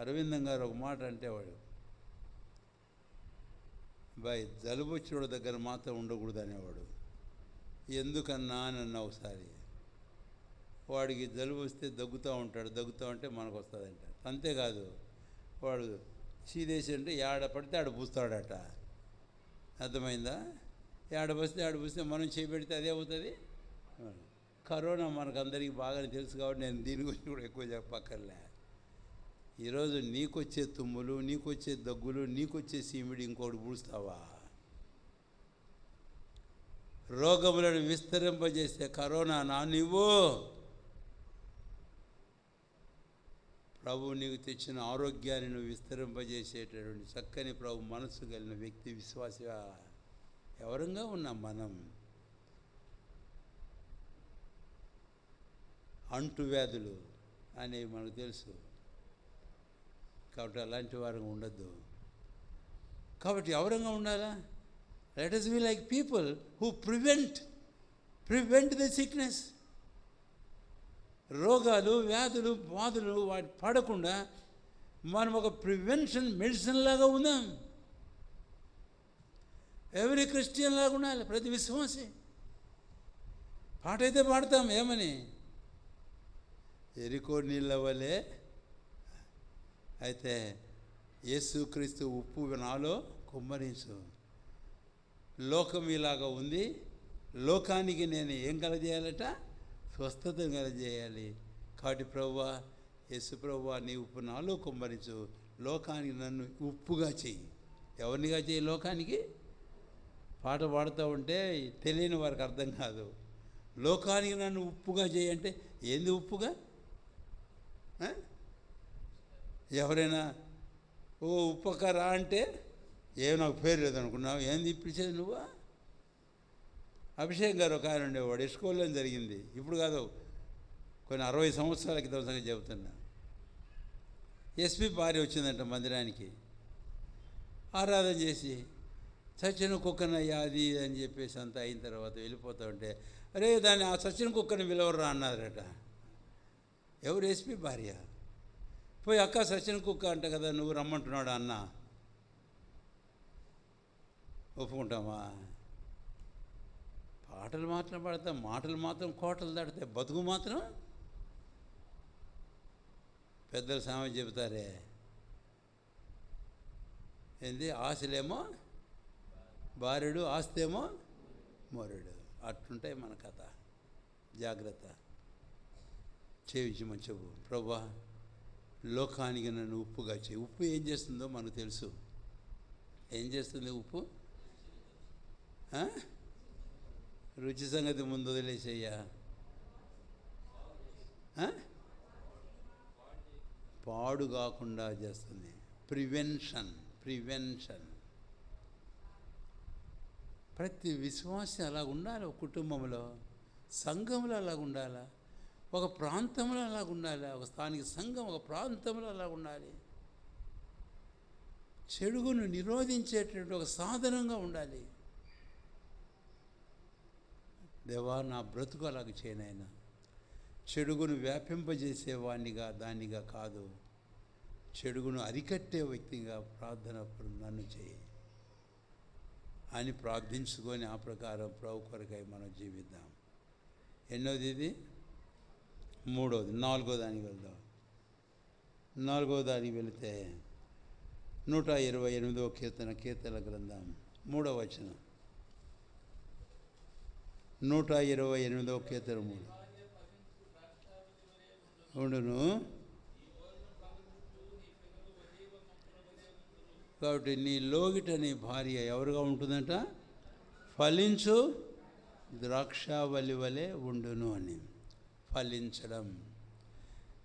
Speaker 1: అరవిందం గారు ఒక మాట అంటేవాడు, బాయ్ జలుబు వచ్చినోడి దగ్గర మాత్రం ఉండకూడదు అనేవాడు. ఎందుకన్నా నన్ను ఒకసారి, వాడికి జలుబు వస్తే దగ్గుతూ ఉంటాడు, దగ్గుతూ ఉంటే మనకు వస్తుంది అంటారు. అంతేకాదు, వాడు చీదేసి అంటే ఏడ పడితే ఆడ పూస్తాడట. అర్థమైందా? ఏడ పూస్తే మనం చేపెడితే అదే అవుతుంది. కరోనా మనకు అందరికీ బాగానే తెలుసు కాబట్టి నేను దీని గురించి కూడా ఎక్కువ చెప్పక్కర్లే. ఈరోజు నీకొచ్చే తుమ్ములు, నీకొచ్చే దగ్గులు, నీకొచ్చే సీమిడి ఇంకోటి పూస్తావా? రోగములను విస్తరింపజేసే కరోనా నా నువ్వు ప్రభు నీకు తెచ్చిన ఆరోగ్యాన్ని నువ్వు విస్తరింపజేసేటటువంటి చక్కని ప్రభు మనసు కలిగిన వ్యక్తి, విశ్వాసిగా ఎవరంగా ఉన్నాం మనం. అంటువ్యాధులు అనేవి మనకు తెలుసు కాబట్టి అలాంటి వారంగా ఉండద్దు. కాబట్టి ఎవరంగా ఉండాలా? Let us be like people who prevent the sickness. రోగాలు, వ్యాధులు, బాధలు వాటి పడకుండా మనం ఒక ప్రివెన్షన్ మెడిసిన్ లాగా ఉందాం. ఎవరీ క్రిస్టియన్ లాగా ఉండాలి, ప్రతి విశ్వాసి. పాట అయితే పాడతాం ఏమని, ఎరికో నీళ్ళ వలె. అయితే యేసుక్రీస్తు ఉప్పు నాలో కుమ్మరించు. లోకం ఇలాగా ఉంది, లోకానికి నేను ఏం కలజేయాలట, స్వస్థతను కలజేయాలి. కాబట్టి ప్రభువా, యేసు ప్రభువా, నీ ఉప్పు నాలో కుమ్మరించు, లోకానికి నన్ను ఉప్పుగా చెయ్యి. ఎవరినిగా చెయ్యి? లోకానికి. పాట పాడుతూ ఉంటే తెలియని వారికి అర్థం కాదు. లోకానికి నన్ను ఉప్పుగా చేయి అంటే ఏంది ఉప్పుగా? ఎవరైనా ఓ ఉప్పకరా అంటే ఏం నాకు పేరు లేదనుకున్నావు, ఏంది ఇప్పించేది నువ్వా? అభిషేక్ గారు ఒక ఆయన ఉండేవాడు, ఇస్కోల్లో జరిగింది, ఇప్పుడు కాదు, కొన్ని 60 సంవత్సరాల క్రితం సంగతి చెబుతున్నా. ఎస్పీ భార్య వచ్చిందంట మందిరానికి, ఆరాధన చేసి చచ్చిన కుక్కనయ్యా అది అని చెప్పేసి అంతా అయిన తర్వాత వెళ్ళిపోతూ ఉంటే, అరే దాన్ని ఆ చచ్చిన కుక్కని పిలవరా అన్నారట. ఎవరు? ఎస్పీ భార్య. పోయి అక్క చచ్చిన కుక్క అంట కదా, నువ్వు రమ్మంటున్నాడు అన్న. ఒప్పుకుంటామా? పాటలు మాత్రం పాడతాం, మాటలు మాత్రం కోటలు దాటితే బతుకు మాత్రం పెద్దలు సామెత చెబుతారే, ఏంది, ఆశలేమో భార్యుడు, ఆస్తేమో మొరుడు. అట్లుంటాయి మన కథ. జాగ్రత్త. చేయించి మంచివు. ప్రభా, లోకానికి నన్ను ఉప్పుగా చేయి. ఉప్పు ఏం చేస్తుందో మనకు తెలుసు. ఏం చేస్తుంది ఉప్పు? రుచి సంగతి ముందు వదిలేసయ్యా. పాడు కాకుండా చేస్తుంది. ప్రివెన్షన్. ప్రతి విశ్వాసి అలా ఉండాలి. ఒక కుటుంబంలో, సంఘంలో అలా ఉండాలా, ఒక ప్రాంతంలో అలా ఉండాలి, ఒక స్థానిక సంఘం ఒక ప్రాంతంలో అలా ఉండాలి. చెడుగును నిరోధించేటువంటి ఒక సాధనంగా ఉండాలి. దేవా, నా బ్రతుకు అలాగ చేయనైనా, చెడుగును వ్యాపింపజేసేవాడినిగా దానిగా కాదు, చెడుగును అరికట్టే వ్యక్తిగా ప్రార్థన నన్ను చేయి అని ప్రార్థించుకొని ఆ ప్రకారం ప్రభు కొరకై మనం జీవిద్దాం. ఎన్నోది ఇది? మూడోది. నాలుగో దానికి వెళ్దాం. నాలుగో దానికి వెళితే 128వ కీర్తనల గ్రంథం 3వ వచనం. 128వ కీర్తన 3. ఉండును. కాబట్టి నీ లోగిట నీ భార్య ఎవరుగా ఉంటుందంట? ఫలించు ద్రాక్షావళి వలె ఉండును అని. ఫలించడం.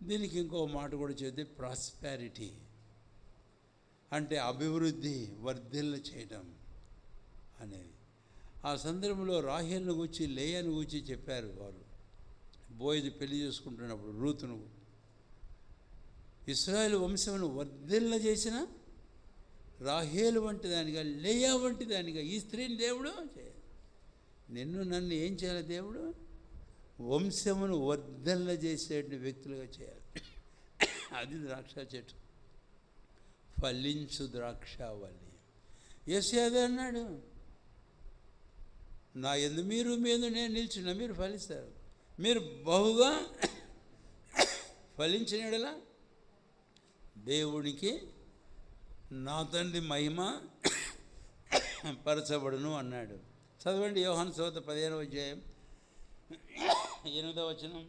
Speaker 1: దీనికి ఇంకో మాట కూడా చెబితే ప్రాస్పారిటీ అంటే అభివృద్ధి, వర్ధిల్ల చేయడం అనేది. ఆ సందర్భంలో రాహేలును గూర్చి, లేయాను గూర్చి చెప్పారు వారు. బోయజు పెళ్లి చేసుకుంటున్నప్పుడు రూతును, ఇశ్రాయేలు వంశమును వర్ధిల్ల చేసిన రాహేలు వంటి దానిగా, లేయా వంటి దానిగా ఈ స్త్రీని దేవుడు చేయాలి. నిన్ను నన్ను ఏం చేయాలి దేవుడు? వంశమును వర్ధిల్ల చేసేటువంటి వ్యక్తులుగా చేయాలి. అది ద్రాక్ష చెట్టు, ఫలించు ద్రాక్షావళి. యేసయ్య అన్నాడు, నా యందు మీరు మీద నేను నిలిచిన మీరు ఫలిస్తారు. మీరు బహుగా ఫలించిన యెడల దేవునికి నా తండ్రి మహిమ పరచబడును అన్నాడు. చదవండి యోహాను సువార్త 15వ అధ్యాయం 8వ వచనం.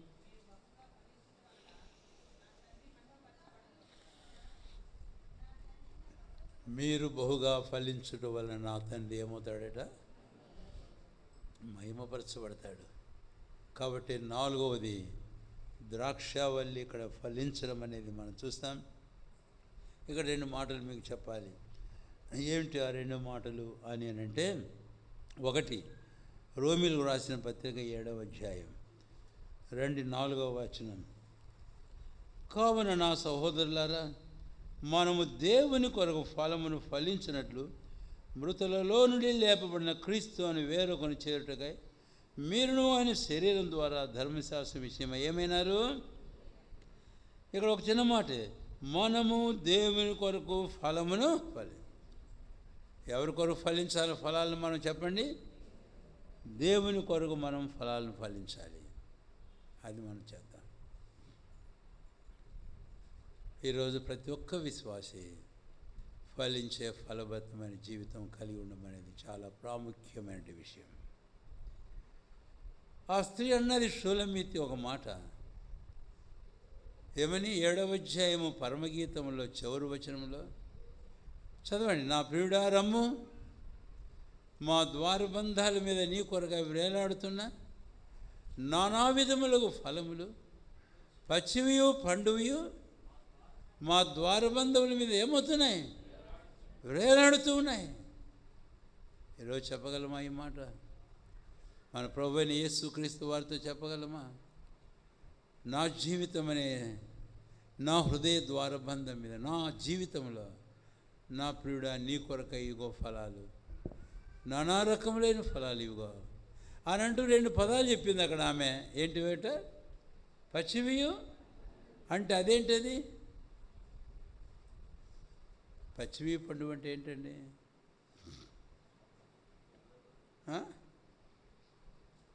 Speaker 1: మీరు బహుగా ఫలించుట వలన నా తండ్రి ఏమవుతాడట? మహిమపరచబడతాడు. కాబట్టి 4వది ద్రాక్షావల్లి ఇక్కడ ఫలించడం అనేది మనం చూస్తాం. ఇక్కడ 2 మాటలు మీకు చెప్పాలి. ఏమిటి ఆ 2 మాటలు అని అంటే, 1 రోమీయులకు రాసిన పత్రిక 7వ అధ్యాయం 4వ వచనం. కావున నా సహోదరులారా, మనము దేవుని కొరకు ఫలమును ఫలించినట్లు మృతులలో నుండి లేపబడిన క్రీస్తు అని వేరొకను చేరుటకై మీరును ఆయన శరీరం ద్వారా ధర్మశాస్త్రం విషయమై ఏమైనారు? ఇక్కడ ఒక చిన్న మాట, మనము దేవుని కొరకు ఫలమును ఎవరి కొరకు ఫలించాలి? ఫలాలను మనం చెప్పండి. దేవుని కొరకు మనం ఫలాలను ఫలించాలి. అది మనం చేద్దాం. ఈరోజు ప్రతి ఒక్క విశ్వాసి ఫలించే ఫలభరితమైన జీవితం కలిగి ఉండడం అనేది చాలా ప్రాముఖ్యమైన విషయం. ఆ స్త్రీ అన్నది షూలమీతి ఒక మాట ఏమని 7వ అధ్యాయము పరమగీతంలో చివరి వచనంలో చదవండి. నా ప్రియుడా రమ్ము, మా ద్వారబంధాల మీద నీ కొరగా వేలాడుతున్న నానా విధములకు ఫలములు పచ్చివియు పండువియు మా ద్వారబంధముల మీద ఏమవుతున్నాయి? వేలాడుతూ ఉన్నాయి. ఈరోజు చెప్పగలమా ఈ మాట? మన ప్రభువైన అయిన యేసుక్రీస్తు వారితో చెప్పగలమా? నా జీవితం అనే నా హృదయ ద్వారబంధం మీద నా జీవితంలో నా ప్రియుడా నీ కొరకై ఇగో ఫలాలు, నానా రకములైన ఫలాలు ఇవిగో అని అంటూ 2 పదాలు చెప్పింది అక్కడ ఆమె. ఏంటి వేట? పచ్చివియు అంటే అదేంటది? పచ్చివి పండు అంటే ఏంటండి?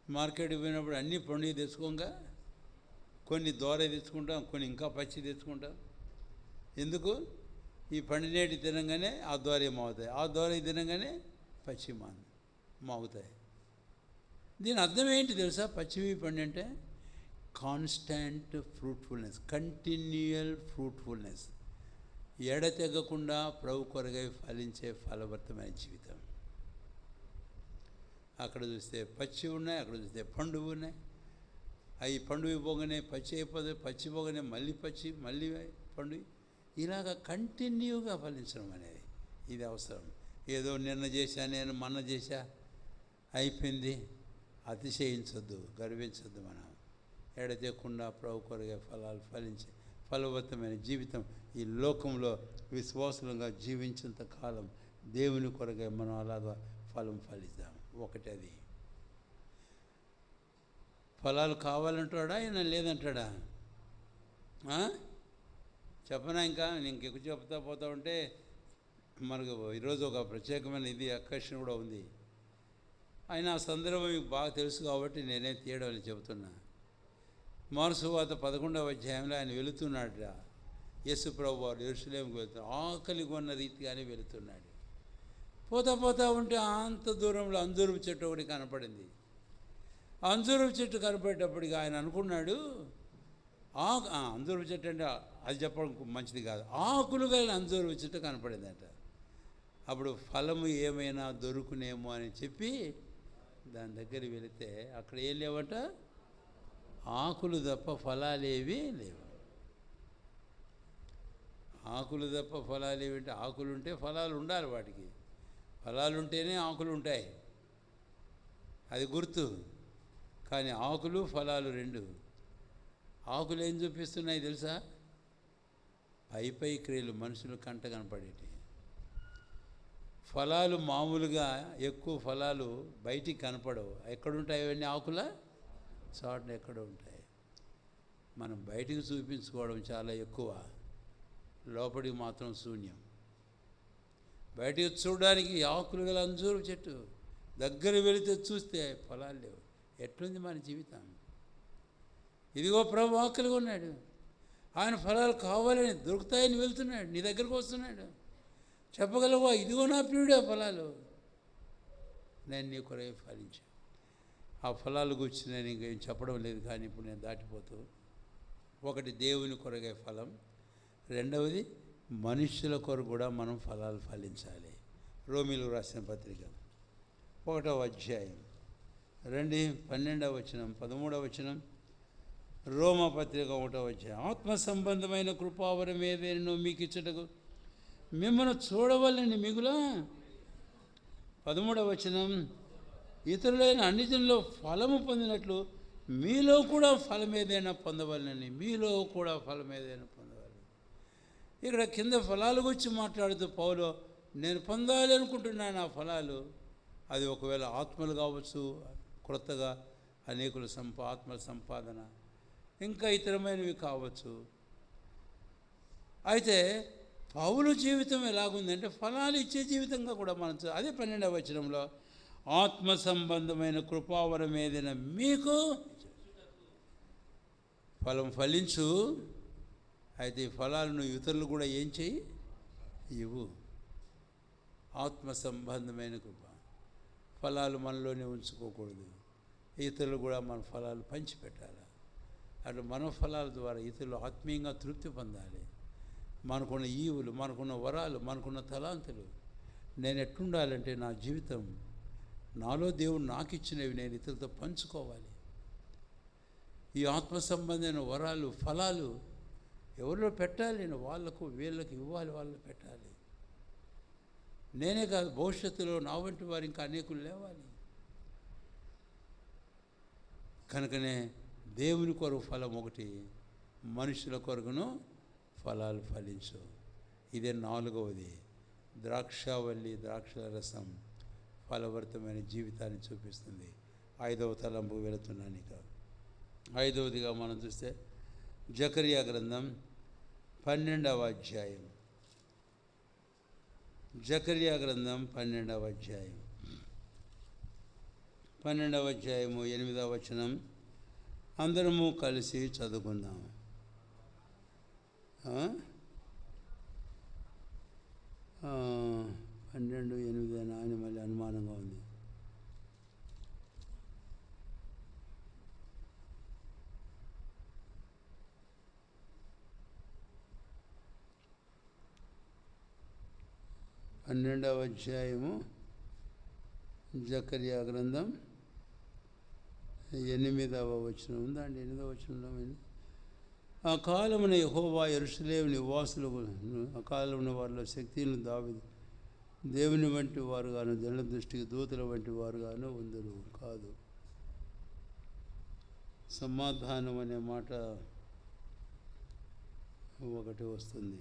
Speaker 1: మార్కెట్కి పోయినప్పుడు అన్నీ పండుగ తెచ్చుకోగా కొన్ని దోర తెచ్చుకుంటాం, కొన్ని ఇంకా పచ్చి తెచ్చుకుంటాం. ఎందుకు? ఈ పండినేటి తినగానే ఆ దోర మాగుతాయి, ఆ దోర తినగానే పచ్చి మాగుతాయి. దీని అర్థం ఏంటి తెలుసా? పచ్చివి పండు అంటే కాన్స్టాంట్ ఫ్రూట్ఫుల్నెస్, కంటిన్యూయల్ ఫ్రూట్ఫుల్నెస్, ఎడతెగకుండా ప్రభు కొరకై ఫలించే ఫలభరితమైన జీవితం. అక్కడ చూస్తే పచ్చి ఉన్నాయి, అక్కడ చూస్తే పండుగ ఉన్నాయి. అవి పండుగ పోగానే పచ్చి అయిపోతుంది, పచ్చి పోగానే మళ్ళీ పచ్చి, మళ్ళీ పండుగ, ఇలాగ కంటిన్యూగా ఫలించడం అనేది ఇది అవసరం. ఏదో నిన్న చేశా, నేను మొన్న చేశా, అయిపోయింది, అతిశయించొద్దు, గర్వించొద్దు. మనం ఎడతెగకుండా ప్రభు కొరకై ఫలాలు ఫలించే ఫలవంతమైన జీవితం ఈ లోకంలో విశ్వాసులంగా జీవించేంత కాలం దేవుని కొరకై మనం అలాగా ఫలం ఫలిద్దాం. ఒకటి అది. ఫలాలు కావాలంటాడా ఆయన లేదంటాడా? చెప్పనా? ఇంకా ఇంకెక్కువ చెప్తా పోతా ఉంటే మనకు ఈరోజు ఒక ప్రత్యేకమైన ఇది ఆకర్షణ కూడా ఉంది. ఆయన ఆ సందర్భం మీకు బాగా తెలుసు కాబట్టి నేనే తీయడం అని చెబుతున్నా. మార్సువాత 11వ అధ్యాయంలో ఆయన వెళుతున్నాడు. యేసు ప్రభు వారు యెరూషలేముకు వెళ్తున్నాడు. ఆకలి కొన్న రీతిగానే వెళుతున్నాడు. పోతా ఉంటే అంత దూరంలో అంజూరపు చెట్టు ఒకటి కనపడింది. అంజూరపు చెట్టు కనపడేటప్పటికి ఆయన అనుకున్నాడు, అంజూరపు చెట్టు అంటే అది చెప్పడం మంచిది కాదు, ఆకులు కలిగిన అంజూరపు చెట్టు కనపడిందట. అప్పుడు ఫలము ఏమైనా దొరుకునేమో అని చెప్పి దాని దగ్గర వెళితే అక్కడ ఏం లేవట? ఆకులు తప్ప ఫలాలేవి లేవు. ఆకులు తప్ప ఫలాలు ఏమిటి? ఆకులు ఉంటే ఫలాలు ఉండాలి, వాటికి ఫలాలు ఉంటేనే ఆకులు ఉంటాయి, అది గుర్తు. కానీ ఆకులు ఫలాలు రెండు. ఆకులు ఏం చూపిస్తున్నాయి తెలుసా? పై క్రియలు, మనుషులు కంట కనపడేటి. ఫలాలు మామూలుగా ఎక్కువ ఫలాలు బయటికి కనపడవు. ఎక్కడుంటాయి అవన్నీ? ఆకుల చాటున ఎక్కడో ఉంటాయి. మనం బయటికి చూపించుకోవడం చాలా ఎక్కువ, లోపలికి మాత్రం శూన్యం. బయటికి చూడడానికి ఆకులు గల అంజూరు చెట్టు, దగ్గర వెళితే చూస్తే ఫలాలు లేవు. ఎట్లుంది మన జీవితం? ఇదిగో ప్రభు ఆకలిగా ఉన్నాడు, ఆయన ఫలాలు కావాలని దొరుకుతాయని వెళ్తున్నాడు, నీ దగ్గరకు వస్తున్నాడు. చెప్పగలవా? ఇదిగో నా ప్రియుడే ఫలాలు, నేను నీ కొరకే ఫలించాను. ఆ ఫలాలు గురించి నేను ఇంకేం చెప్పడం లేదు, కానీ ఇప్పుడు నేను దాటిపోతూ, ఒకటి దేవుని కొరకే ఫలం, రెండవది మనుష్యుల కొరకు కూడా మనం ఫలాలు ఫలించాలి. రోమీయులకు రాసిన పత్రిక 1వ అధ్యాయం 12వ వచనం 13వ వచనం. రోమా పత్రిక 1వ అధ్యాయం. ఆత్మ సంబంధమైన కృపావరం ఏదైనా మీకు ఇచ్చటకు మిమ్మల్ని చూడవలని మిగులా. 13వ వచనం. ఇతరులైన అన్ని జనుల్లో ఫలము పొందినట్లు మీలో కూడా ఫలం ఏదైనా పొందవాలని, మీలో కూడా ఫలం ఏదైనా పొందవాలి. ఇక్కడ కింద ఫలాల గురించి మాట్లాడుతూ పౌలు, నేను పొందాలి అనుకుంటున్నాను ఆ ఫలాలు. అది ఒకవేళ ఆత్మలు కావచ్చు, క్రొత్తగా అనేకుల ఆత్మల సంపాదన, ఇంకా ఇతరమైనవి కావచ్చు. అయితే పౌలు జీవితం ఎలాగుందంటే ఫలాలు ఇచ్చే జీవితంగా కూడా మనం అదే 12వ వచనంలో ఆత్మ సంబంధమైన కృపావరం ఏదైనా మీకు ఫలం ఫలించు. అయితే ఈ ఫలాలను ఇతరులు కూడా ఏం చేయి, ఇవ్వు. ఆత్మ సంబంధమైన కృప ఫలాలు మనలోనే ఉంచుకోకూడదు, ఇతరులు కూడా మన ఫలాలు పంచిపెట్టాలి. అటు మన ఫలాల ద్వారా ఇతరులు ఆత్మీయంగా తృప్తి పొందాలి. మనకున్న ఈవులు, మనకున్న వరాలు, మనకున్న తలాంతులు, నేను ఎట్టుండాలంటే నా జీవితం, నాలో దేవుడు నాకు ఇచ్చినవి నేను ఇతరులతో పంచుకోవాలి. ఈ ఆత్మ సంబంధమైన వరాలు, ఫలాలు ఎవరిలో పెట్టాలి, నేను వాళ్ళకు వీళ్ళకు ఇవ్వాలి, వాళ్ళు పెట్టాలి. నేనే కాదు, భవిష్యత్తులో నా వంటి వారు ఇంకా అనేకులు లేవాలి. కనుకనే దేవుని కొరకు ఫలం ఒకటి, మనుషుల కొరకును ఫలాలు ఫలించు. ఇదే 4వది. ద్రాక్షావల్లి, ద్రాక్షల రసం ఫలవర్తమైన జీవితాన్ని చూపిస్తుంది. 5వ తలంపు వెళుతున్నాను. ఇక 5వదిగా మనం చూస్తే జకరియా గ్రంథం 12వ అధ్యాయం. జకరియా గ్రంథం 12వ అధ్యాయం 12వ అధ్యాయము 8వ వచనం అందరము కలిసి చదువుకుందాం. 12:8 ఆయన మళ్ళీ అనుమానంగా ఉంది. పన్నెండవ అధ్యాయము జకరియా గ్రంథం 8వ వచనం ఉందండి. 8వ వచనంలో ఆ కాలమున యెహోవా యెరూషలేము నివాసులకు ఆ కాలమున వారిలో శక్తిని దేవుని వంటి వారుగాను జన దృష్టికి దూతల వంటి వారుగాను ఉందరు కాదు. సమాధానం అనే మాట ఒకటి వస్తుంది.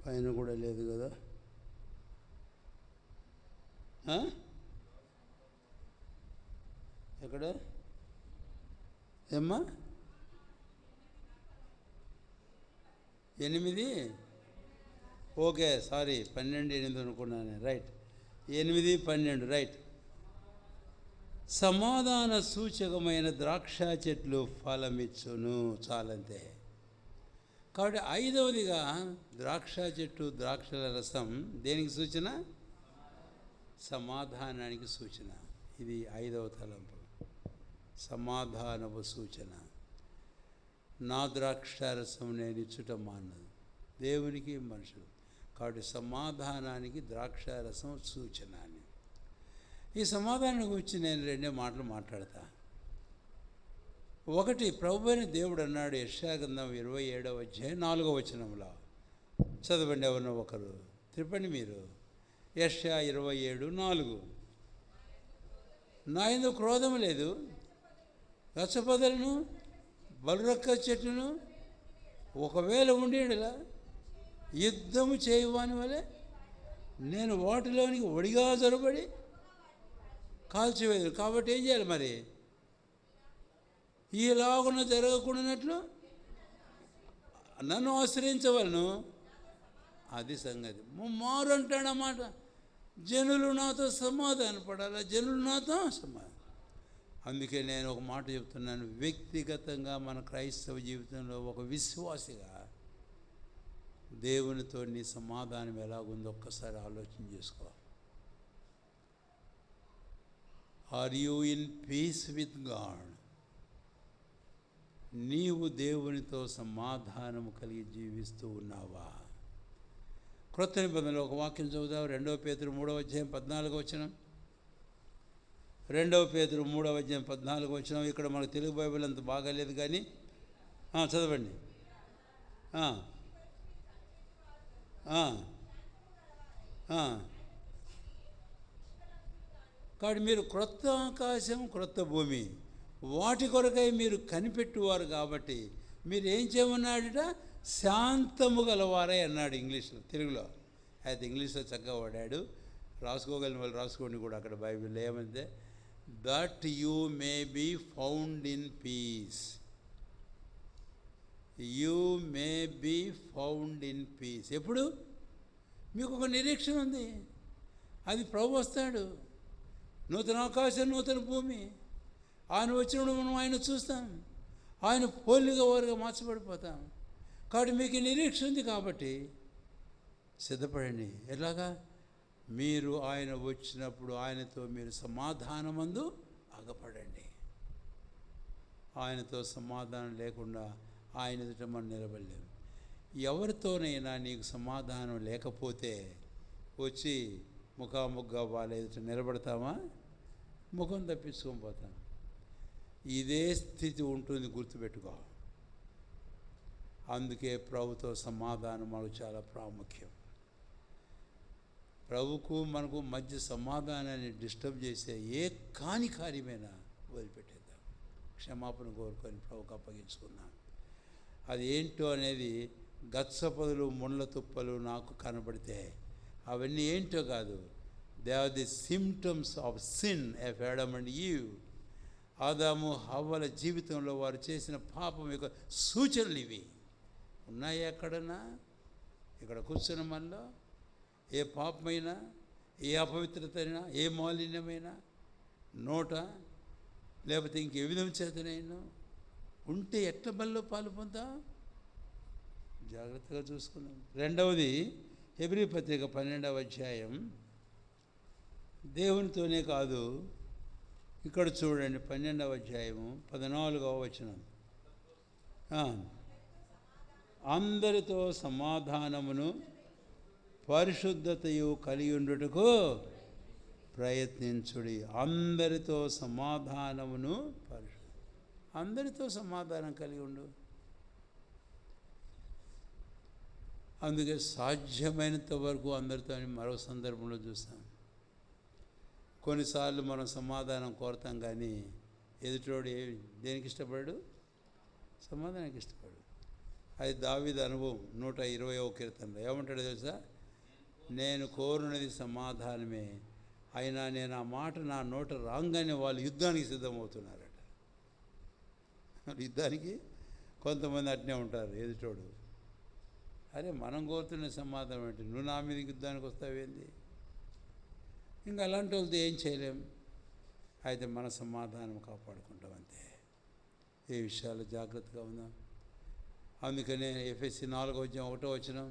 Speaker 1: పైన కూడా లేదు కదా. ఎక్కడ ఏమ్మా? 8 ఓకే, సారీ, 12:8 అనుకున్నాను. Right, 8:12 right. సమాధాన సూచకమైన ద్రాక్ష చెట్లు ఫలమిచ్చును. చాలంతే. కాబట్టి 5వదిగా ద్రాక్ష చెట్టు, ద్రాక్షల రసం దేనికి సూచన? సమాధానానికి సూచన. ఇది 5వ తలంపు, సమాధానపు సూచన. నా ద్రాక్షారసం నేను ఇచ్చుట మానదు, దేవునికి మనుషులు. కాబట్టి సమాధానానికి ద్రాక్షారసం సూచన అని. ఈ సమాధానం గురించి నేను 2 మాటలు మాట్లాడతా. ఒకటి, ప్రభువైన దేవుడు అన్నాడు యెషయా గ్రంథం 27వ అధ్యాయం 4వ వచనంలో. చదవండి ఎవరినో ఒకరు, త్రిపండి మీరు. యెషయా 27:4. నా యందు క్రోధము లేదు, గచ్చపొదలను బలురక్క చెట్టును ఒకవేళ ఉండేలా యుద్ధము చేయవాని వలె నేను వాటిలోనికి ఒడిగా జొరబడి కాల్చివేదు. కాబట్టి ఏం చేయాలి మరి? ఈలాగున జరగకుండానట్లు నన్ను ఆశ్రయించవలను. అది సంగతి. మారు అంటాడన్నమాట. జనులు నాతో సమాధానపడాలి, జనులు నాతో సమాధానం. అందుకే నేను ఒక మాట చెప్తున్నాను, వ్యక్తిగతంగా మన క్రైస్తవ జీవితంలో ఒక విశ్వాసిగా దేవునితో నీ సమాధానం ఎలాగుందో ఒక్కసారి ఆలోచన చేసుకో. Are you in peace with God? నీవు దేవునితో సమాధానము కలిగి జీవిస్తూ ఉన్నావా? క్రొత్త నిబంధనలో ఒక వాక్యం చదువుదాం. 2 పేతురు 3వ అధ్యాయం 14వ వచనం. 2 పేతురు 3వ అధ్యాయం 14వ వచనం. ఇక్కడ మనకు తెలుగు బైబిల్ అంత బాగాలేదు కానీ చదవండి. కాబట్టి మీరు క్రొత్త ఆకాశం, క్రొత్త భూమి, వాటి కొరకై మీరు కనిపెట్టువారు. కాబట్టి మీరు ఏం చేయమన్నాడట? శాంతము గలవారై అన్నాడు ఇంగ్లీష్లో. తెలుగులో అయితే ఇంగ్లీష్లో చక్కగా వాడాడు. రాసుకోగలిగిన వాళ్ళు రాసుకోండి కూడా. అక్కడ బైబిల్ ఏమంటే, that you may be found in peace. You may be found in peace. ఎప్పుడు? మీకు ఒక నిరీక్షణ ఉంది, అది ప్రభు వస్తాడు. నూతన ఆకాశం, నూతన భూమి. ఆయన వచ్చినప్పుడు మనం ఆయన చూస్తాం, ఆయన పోలిగా వారుగా మార్చబడిపోతాం. కాబట్టి మీకు నిరీక్షణ ఉంది, కాబట్టి సిద్ధపడండి. ఎలాగా? మీరు ఆయన వచ్చినప్పుడు ఆయనతో మీరు సమాధానమందు అగపడండి. ఆయనతో సమాధానం లేకుండా ఆయన ఎదుట మనం నిలబడలేము. ఎవరితోనైనా నీకు సమాధానం లేకపోతే వచ్చి ముఖాముఖిగా వాళ్ళ ఎదుట నిలబడతామా? ముఖం తప్పించుకొని పోతాం. ఇదే స్థితి ఉంటుంది, గుర్తుపెట్టుకో. అందుకే ప్రభుతో సమాధానం మనకు చాలా ప్రాముఖ్యం. ప్రభుకు మనకు మధ్య సమాధానాన్ని డిస్టర్బ్ చేసే ఏ కార్యమైనా వదిలిపెట్టేద్దాం. క్షమాపణ కోరుకొని ప్రభుకు అప్పగించుకున్నాం. అది ఏంటో అనేది గచ్చపదులు, ముండ్ల తుప్పలు నాకు కనబడితే అవన్నీ ఏంటో కాదు. They are the symptoms of sin of Adam and Eve. ఆదాము హవ్వల జీవితంలో వారు చేసిన పాపం యొక్క సూచనలు ఇవి ఉన్నాయి. ఎక్కడన్నా ఇక్కడ కూర్చున్న మనలో ఏ పాపమైనా, ఏ అపవిత్రత అయినా, ఏ మాలిన్యమైనా నోట లేకపోతే ఇంకే విధం చేతనైనా ఉంటే ఎట్ల బల్లో పాలు పొందా జాగ్రత్తగా చూసుకున్నాం. రెండవది హెబ్రీ పత్రిక 12వ అధ్యాయం. దేవునితోనే కాదు, ఇక్కడ చూడండి 12వ అధ్యాయము 14వ వచనం. అందరితో సమాధానమును పరిశుద్ధతయు కలిగి ఉండుటకు ప్రయత్నించుడి. అందరితో సమాధానమును అందరితో సమాధానం కలిగి ఉండు. అందుకే సాధ్యమైనంత వరకు అందరితో మరో సందర్భంలో చూస్తాం. కొన్నిసార్లు మనం సమాధానం కోరుతాం, కానీ ఎదుటోడు దేనికి ఇష్టపడు? సమాధానానికి ఇష్టపడు. అది దావీదు అనుభవం 120వ కీర్తనలో ఏమంటాడో తెలుసా? నేను కోరునది సమాధానమే, అయినా నేను ఆ మాట నా నోట రాగానే వాళ్ళు యుద్ధానికి సిద్ధమవుతున్నారట. యుద్ధానికి కొంతమంది అట్నే ఉంటారు. ఎదుటోడు అరే మనం కోరుతున్న సమాధానం ఏంటి, నువ్వు నా మీదకి యుద్ధానికి వస్తావేంది? ఇంకా అలాంటి వాళ్ళతో ఏం చేయలేం. అయితే మన సమాధానం కాపాడుకుంటాం అంతే. ఏ విషయాలు జాగ్రత్తగా ఉందాం. అందుకనే ఎఫ్ఎస్సి 4వ వచనం,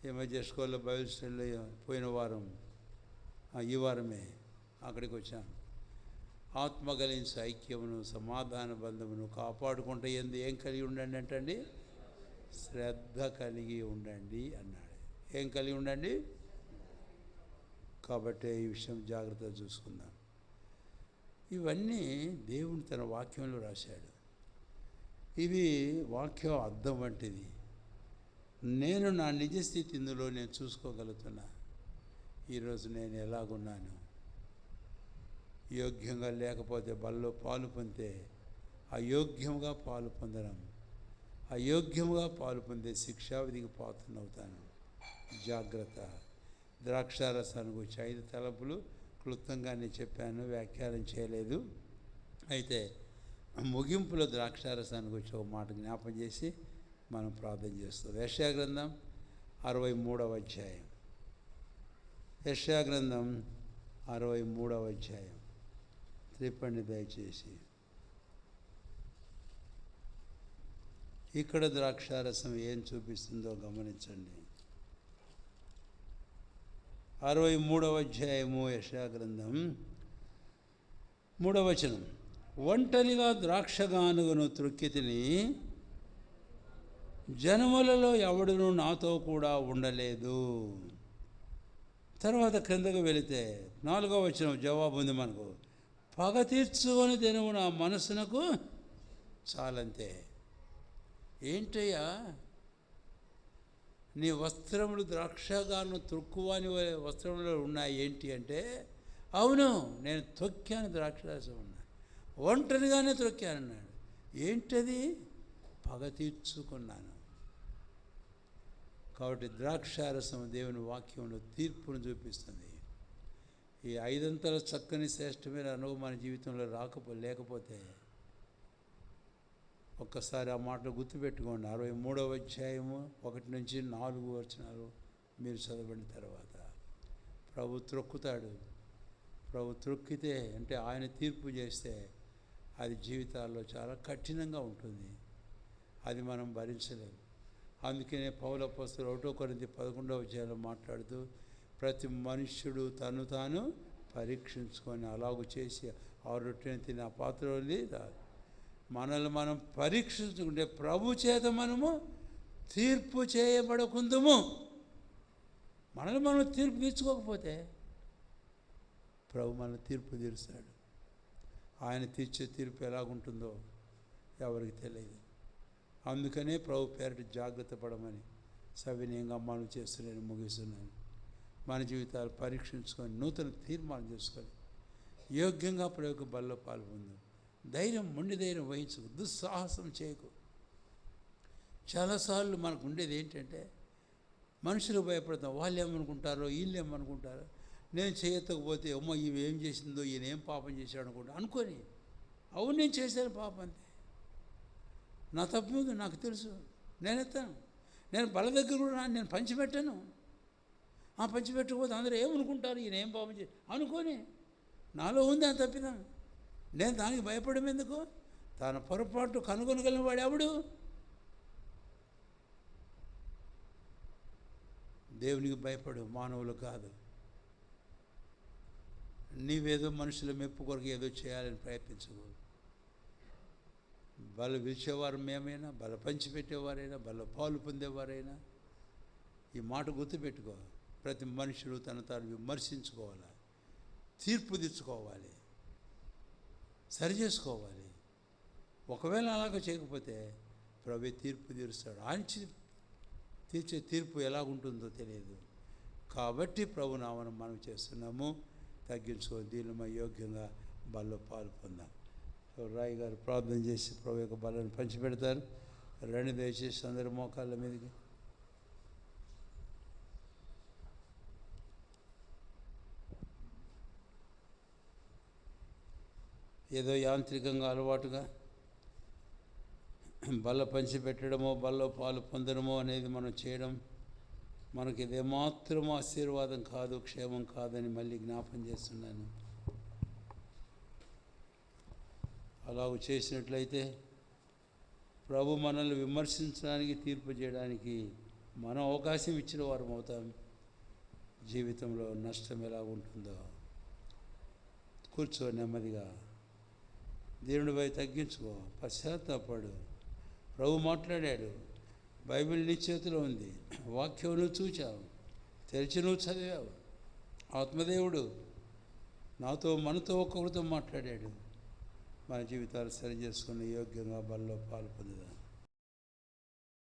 Speaker 1: ఈ మధ్య స్కూల్లో బైబిల్ స్టడీలో పోయిన వారం, ఈ వారమే అక్కడికి వచ్చాం. ఆత్మ కలిగించే ఐక్యమును, సమాధాన బంధమును కాపాడుకుంటే ఏం కలిగి ఉండండి అంటండి? శ్రద్ధ కలిగి ఉండండి అన్నాడు. ఏం కలిగి ఉండండి? కాబట్టి ఈ విషయం జాగ్రత్తగా చూసుకుందాం. ఇవన్నీ దేవుని తన వాక్యంలో రాశాడు. ఇది వాక్యం అర్థం వంటిది. నేను నా నిజస్థితి ఇందులో నేను చూసుకోగలుగుతున్నా. ఈరోజు నేను ఎలాగున్నాను? యోగ్యంగా లేకపోతే బల్లో పాలు పొందితే అయోగ్యంగా పాలు పొందడం, అయోగ్యంగా పాలు పొందే శిక్షావిధికి పాత్రనవుతాను. జాగ్రత్త. ద్రాక్షారసాన్ని గురించి 5 తలంపులు క్లుప్తంగా నేను చెప్పాను, వ్యాఖ్యానం చేయలేదు. అయితే ముగింపులో ద్రాక్షారసాన్ని గురించి ఒక మాట జ్ఞాపం చేసి మనం ప్రార్థన చేస్తాం. యెషయా గ్రంథం 63వ అధ్యాయం. యెషయా గ్రంథం 63వ అధ్యాయం. త్రిప్పండి దయచేసి. ఇక్కడ ద్రాక్షారసం ఏం చూపిస్తుందో గమనించండి. 63వ అధ్యాయము యెషయా గ్రంథం 3వ వచనం. ఒంటరిగా ద్రాక్షగానుగను త్రొక్కితిని, జనములలో ఎవడును నాతో కూడా ఉండలేదు. తర్వాత క్రిందకు వెళితే 4వ వచనం జవాబు ఉంది మనకు. పగ తీర్చుకొని దినము నా మనసునకు చాలంతే. ఏంటయ్యా నీ వస్త్రములు ద్రాక్షగాను త్రొక్కువాని వస్త్రములు ఉన్నాయి ఏంటి అంటే, అవును నేను తొక్కాను, ద్రాక్షరసం ఉన్నాయి, ఒంటరిగానే తొక్కానన్నాడు. ఏంటది? పగ తీర్చుకున్నాను. కాబట్టి ద్రాక్షారసం దేవుని వాక్యంలో తీర్పును చూపిస్తుంది. ఈ 5 అంతల చక్కని శ్రేష్టమైన అనుభవం మన జీవితంలో లేకపోతే ఒక్కసారి ఆ మాటలు గుర్తుపెట్టుకోండి. 63వ అధ్యాయము 1 నుంచి 4 వచనాలు మీరు చదవబడిన తర్వాత ప్రభు త్రొక్కుతాడు. ప్రభు త్రొక్కితే అంటే ఆయన తీర్పు చేస్తే అది జీవితాల్లో చాలా కఠినంగా ఉంటుంది. అది మనం భరించలేము. అందుకనే పౌలు అపోస్తలుడు 1 కొరింథీ 11వ అధ్యాయంలో మాట్లాడుతూ ప్రతి మనుష్యుడు తను తాను పరీక్షించుకొని అలాగూ చేసి ఆ రొట్టెని తిని ఆ పాత్రలో మనల్ని మనం పరీక్షించుకుంటే ప్రభు చేత మనము తీర్పు చేయబడకుందుము. మనల్ని మనం తీర్పు తీర్చుకోకపోతే ప్రభు మన తీర్పు తీరుస్తాడు. ఆయన తీర్చే తీర్పు ఎలాగుంటుందో ఎవరికి తెలియదు. అందుకనే ప్రభు పేరటి జాగ్రత్త పడమని సవినయంగా మనం చేస్తున్నాను, ముగిస్తున్నాను. మన జీవితాలు పరీక్షించుకొని నూతన తీర్మానం చేసుకొని యోగ్యంగా ప్రయోగ బల్లో పాల్పొందు. మొండి ధైర్యం వహించకు, దుస్సాహసం చేయకు. చాలాసార్లు మనకు ఉండేది ఏంటంటే మనుషులు భయపడతాం. వాళ్ళు ఏమనుకుంటారో వీళ్ళు ఏమనుకుంటారో, నేను చేయకపోతే అమ్మ ఇవి ఏం చేసిందో, ఈయన ఏం పాపం చేశాడు అనుకొని అవును నేను చేశాను పాపం, అంతే, నా తప్పు ఉంది, నాకు తెలుసు, నేను ఎత్తాను, నేను బల దగ్గర కూడా నేను పంచిపెట్టాను. ఆ పంచిపెట్టకపోతే అందరూ ఏమనుకుంటారు, ఈయన ఏం పాపం చేసి అనుకొని నాలో ఉంది అని తప్పిదా, నేను దానికి భయపడడం ఎందుకు? తన పొరపాటు కనుగొనగలిగిన వాడు ఎవడు? దేవునికి భయపడు, మానవులు కాదు. నీవేదో మనుషుల మెప్పు కొరకు ఏదో చేయాలని ప్రయత్నించకు. బల విరిచేవారు మేమైనా, బల పంచిపెట్టేవారైనా, బల పాలు పొందేవారైనా ఈ మాట గుర్తుపెట్టుకో. ప్రతి మనుషుడు తను తాను విమర్శించుకోవాలి, తీర్పు తెచ్చుకోవాలి, సరి చేసుకోవాలి. ఒకవేళ అలాగ చేయకపోతే ప్రభు తీర్పు తీరుస్తాడు. ఆయన తీర్చే తీర్పు ఎలాగుంటుందో తెలియదు. కాబట్టి ప్రభు నామను మనం చేస్తున్నాము. తగ్గించుకొని దీనిలో యోగ్యంగా బల్లో పాలు పొందాం. రాయి గారు ప్రార్థన చేసి ప్రభు యొక్క బలను పంచిపెడతారు. రెండు దయచేసి అందరి మోకాళ్ళ మీదకి. ఏదో యాంత్రికంగా అలవాటుగా బల్ల పంచిపెట్టడమో బల్లో పాలు పొందడమో అనేది మనం చేయడం మనకి ఇదేమాత్రం ఆశీర్వాదం కాదు, క్షేమం కాదని మళ్ళీ జ్ఞాపం చేస్తున్నాను. అలాగ చేసినట్లయితే ప్రభు మనల్ని విమర్శించడానికి, తీర్పు చేయడానికి మనం అవకాశం ఇచ్చిన వారం అవుతాం. జీవితంలో నష్టం ఎలా ఉంటుందో కూర్చో, నెమ్మదిగా దేవుడిపై తగ్గించుకో, పశ్చాత్తాపడు. ప్రభు మాట్లాడాడు, బైబిల్ నీ చేతిలో ఉంది, వాక్యం నువ్వు చూచావు, తెరిచి నువ్వు చదివావు. ఆత్మదేవుడు నాతో మనతో ఒక్కొక్కరితో మాట్లాడాడు. మన జీవితాలు సరి చేసుకుని యోగ్యంగా బల్లో పాలు పొందుదాం.